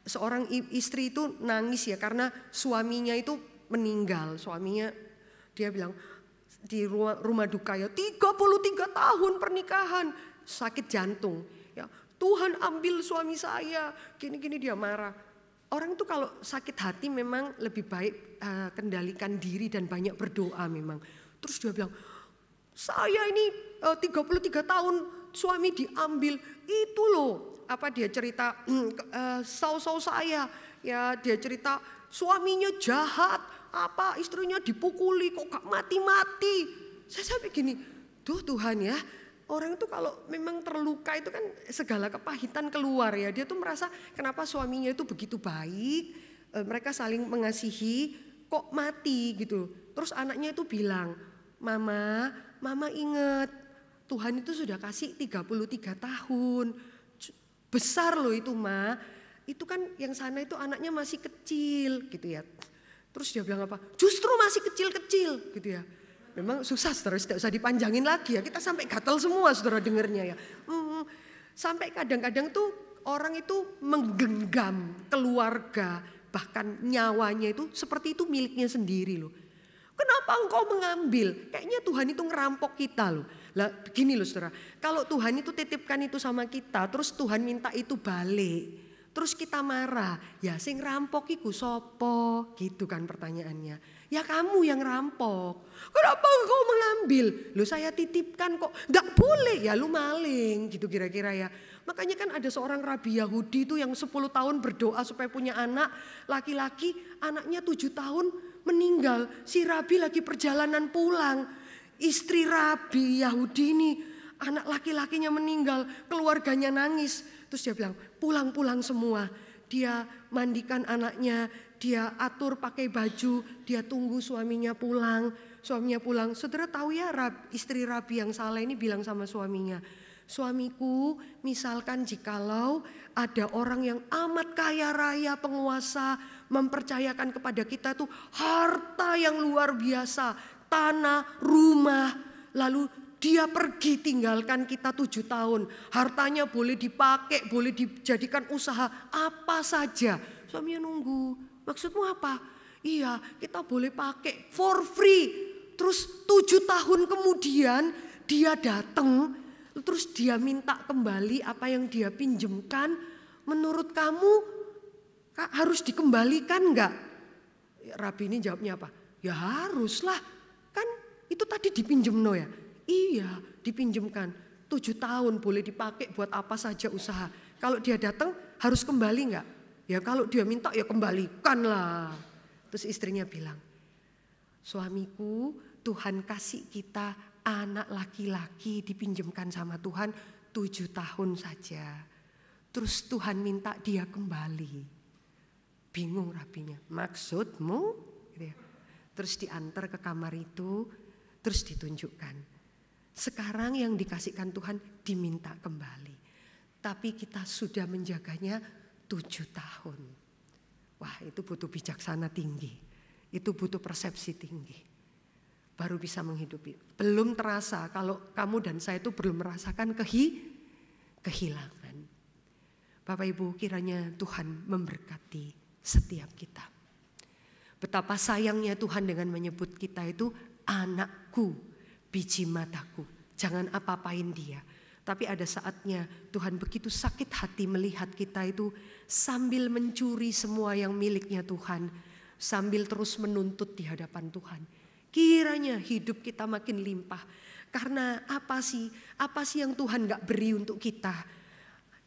seorang istri itu nangis ya karena suaminya itu meninggal. Suaminya dia bilang di rumah duka ya 33 tahun pernikahan, sakit jantung. Ya, Tuhan ambil suami saya, gini-gini dia marah. Orang itu kalau sakit hati memang lebih baik kendalikan diri dan banyak berdoa memang. Terus dia bilang, saya ini 33 tahun suami diambil, itu loh apa dia cerita saudara saya ya, dia cerita suaminya jahat, apa istrinya dipukuli kok gak mati-mati. Saya sampai gini, duh Tuhan ya, orang itu kalau memang terluka itu kan segala kepahitan keluar ya. Dia tuh merasa kenapa suaminya itu begitu baik, mereka saling mengasihi, kok mati gitu. Terus anaknya itu bilang, Mama ingat Tuhan itu sudah kasih 33 tahun. Besar loh itu Ma. Itu kan yang sana itu anaknya masih kecil gitu ya. Terus dia bilang apa? Justru masih kecil-kecil gitu ya. Memang susah saudara, tidak usah dipanjangin lagi ya. Kita sampai gatal semua saudara dengernya ya. Sampai kadang-kadang tuh orang itu menggenggam keluarga, bahkan nyawanya itu seperti itu miliknya sendiri loh. Kenapa engkau mengambil? Kayaknya Tuhan itu ngerampok kita loh. Lah begini loh saudara, kalau Tuhan itu titipkan itu sama kita, terus Tuhan minta itu balik. Terus kita marah, ya sing rampok iku sopo? Gitu kan pertanyaannya. Ya kamu yang rampok. Kenapa engkau mengambil? Loh saya titipkan kok. Gak boleh, ya lu maling gitu kira-kira ya. Makanya kan ada seorang rabi Yahudi itu yang 10 tahun berdoa supaya punya anak laki-laki, anaknya 7 tahun meninggal. Si rabi lagi perjalanan pulang. Istri rabi Yahudi ini, anak laki-lakinya meninggal, keluarganya nangis. Terus dia bilang, pulang-pulang semua. Dia mandikan anaknya, dia atur pakai baju, dia tunggu suaminya pulang. Suaminya pulang, saudara tahu ya istri rabi yang salah ini bilang sama suaminya, suamiku misalkan jikalau ada orang yang amat kaya raya penguasa mempercayakan kepada kita tuh harta yang luar biasa, tanah, rumah, lalu dia pergi tinggalkan kita 7 tahun. Hartanya boleh dipakai, boleh dijadikan usaha apa saja. Suaminya nunggu. Maksudmu apa? Iya, kita boleh pakai for free. Terus 7 tahun kemudian dia datang, terus dia minta kembali apa yang dia pinjamkan. Menurut kamu harus dikembalikan enggak? Rabi ini jawabnya apa? Ya haruslah. Kan itu tadi dipinjem no ya. Iya dipinjamkan 7 tahun boleh dipakai buat apa saja usaha. Kalau dia datang harus kembali enggak? Ya kalau dia minta ya kembalikan lah. Terus istrinya bilang, suamiku Tuhan kasih kita anak laki-laki dipinjamkan sama Tuhan 7 tahun saja. Terus Tuhan minta dia kembali. Bingung rabinya, maksudmu? Terus diantar ke kamar itu, terus ditunjukkan. Sekarang yang dikasihkan Tuhan diminta kembali. Tapi kita sudah menjaganya 7 tahun. Wah itu butuh bijaksana tinggi. Itu butuh persepsi tinggi. Baru bisa menghidupi. Belum terasa kalau kamu dan saya itu belum merasakan kehilangan. Bapak Ibu kiranya Tuhan memberkati setiap kita. Betapa sayangnya Tuhan dengan menyebut kita itu anakku. Biji mataku, jangan apa-apain dia. Tapi ada saatnya Tuhan begitu sakit hati melihat kita itu sambil mencuri semua yang miliknya Tuhan. Sambil terus menuntut di hadapan Tuhan. Kiranya hidup kita makin limpah. Karena apa sih yang Tuhan gak beri untuk kita.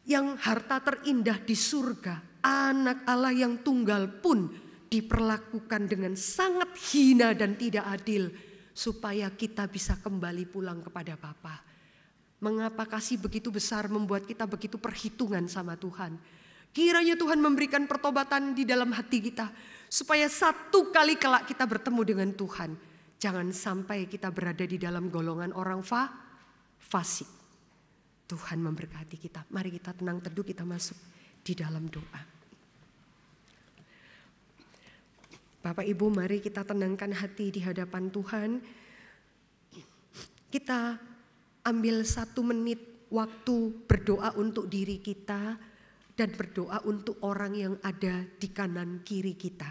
Yang harta terindah di surga, anak Allah yang tunggal pun diperlakukan dengan sangat hina dan tidak adil. Supaya kita bisa kembali pulang kepada Bapa. Mengapa kasih begitu besar membuat kita begitu perhitungan sama Tuhan. Kiranya Tuhan memberikan pertobatan di dalam hati kita. Supaya satu kali kelak kita bertemu dengan Tuhan. Jangan sampai kita berada di dalam golongan orang fasik. Tuhan memberkati kita. Mari kita tenang teduh, kita masuk di dalam doa. Bapak Ibu mari kita tenangkan hati di hadapan Tuhan. Kita ambil 1 menit waktu berdoa untuk diri kita. Dan berdoa untuk orang yang ada di kanan kiri kita.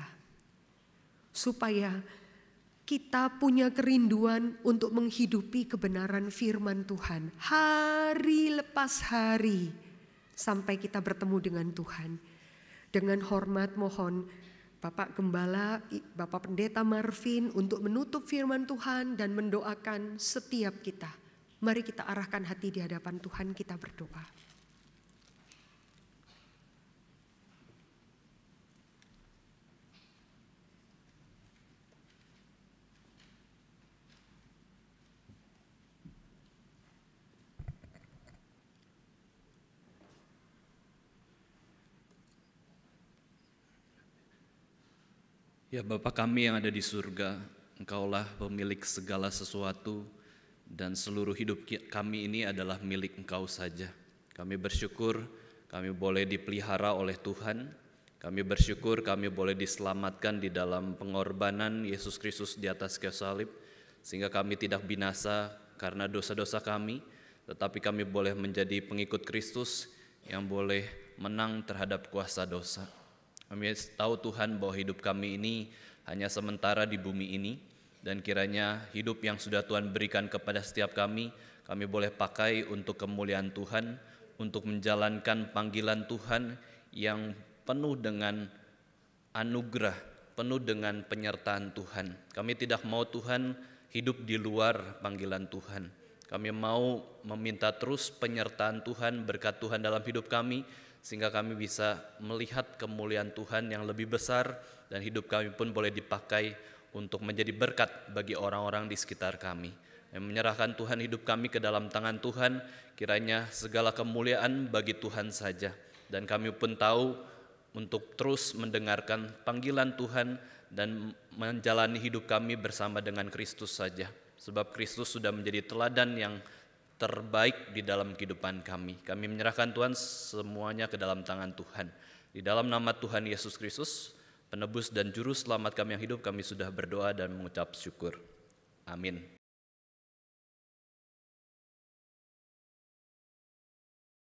Supaya kita punya kerinduan untuk menghidupi kebenaran firman Tuhan. Hari lepas hari sampai kita bertemu dengan Tuhan. Dengan hormat mohon Bapak Gembala, Bapak Pendeta Marvin untuk menutup firman Tuhan dan mendoakan setiap kita. Mari kita arahkan hati di hadapan Tuhan, kita berdoa. Ya Bapa kami yang ada di surga, Engkaulah pemilik segala sesuatu, dan seluruh hidup kami ini adalah milik Engkau saja. Kami bersyukur kami boleh dipelihara oleh Tuhan. Kami bersyukur kami boleh diselamatkan di dalam pengorbanan Yesus Kristus di atas kayu salib, sehingga kami tidak binasa karena dosa-dosa kami, tetapi kami boleh menjadi pengikut Kristus yang boleh menang terhadap kuasa dosa. Kami tahu Tuhan bahwa hidup kami ini hanya sementara di bumi ini, dan kiranya hidup yang sudah Tuhan berikan kepada setiap kami boleh pakai untuk kemuliaan Tuhan, untuk menjalankan panggilan Tuhan yang penuh dengan anugerah, penuh dengan penyertaan Tuhan. Kami tidak mau Tuhan hidup di luar panggilan Tuhan. Kami mau meminta terus penyertaan Tuhan, berkat Tuhan dalam hidup kami, sehingga kami bisa melihat kemuliaan Tuhan yang lebih besar, dan hidup kami pun boleh dipakai untuk menjadi berkat bagi orang-orang di sekitar kami. Menyerahkan Tuhan hidup kami ke dalam tangan Tuhan, kiranya segala kemuliaan bagi Tuhan saja. Dan kami pun tahu untuk terus mendengarkan panggilan Tuhan dan menjalani hidup kami bersama dengan Kristus saja. Sebab Kristus sudah menjadi teladan yang terbaik di dalam kehidupan kami. Kami menyerahkan Tuhan semuanya ke dalam tangan Tuhan. Di dalam nama Tuhan Yesus Kristus, Penebus dan Juru Selamat kami yang hidup, kami sudah berdoa dan mengucap syukur. Amin.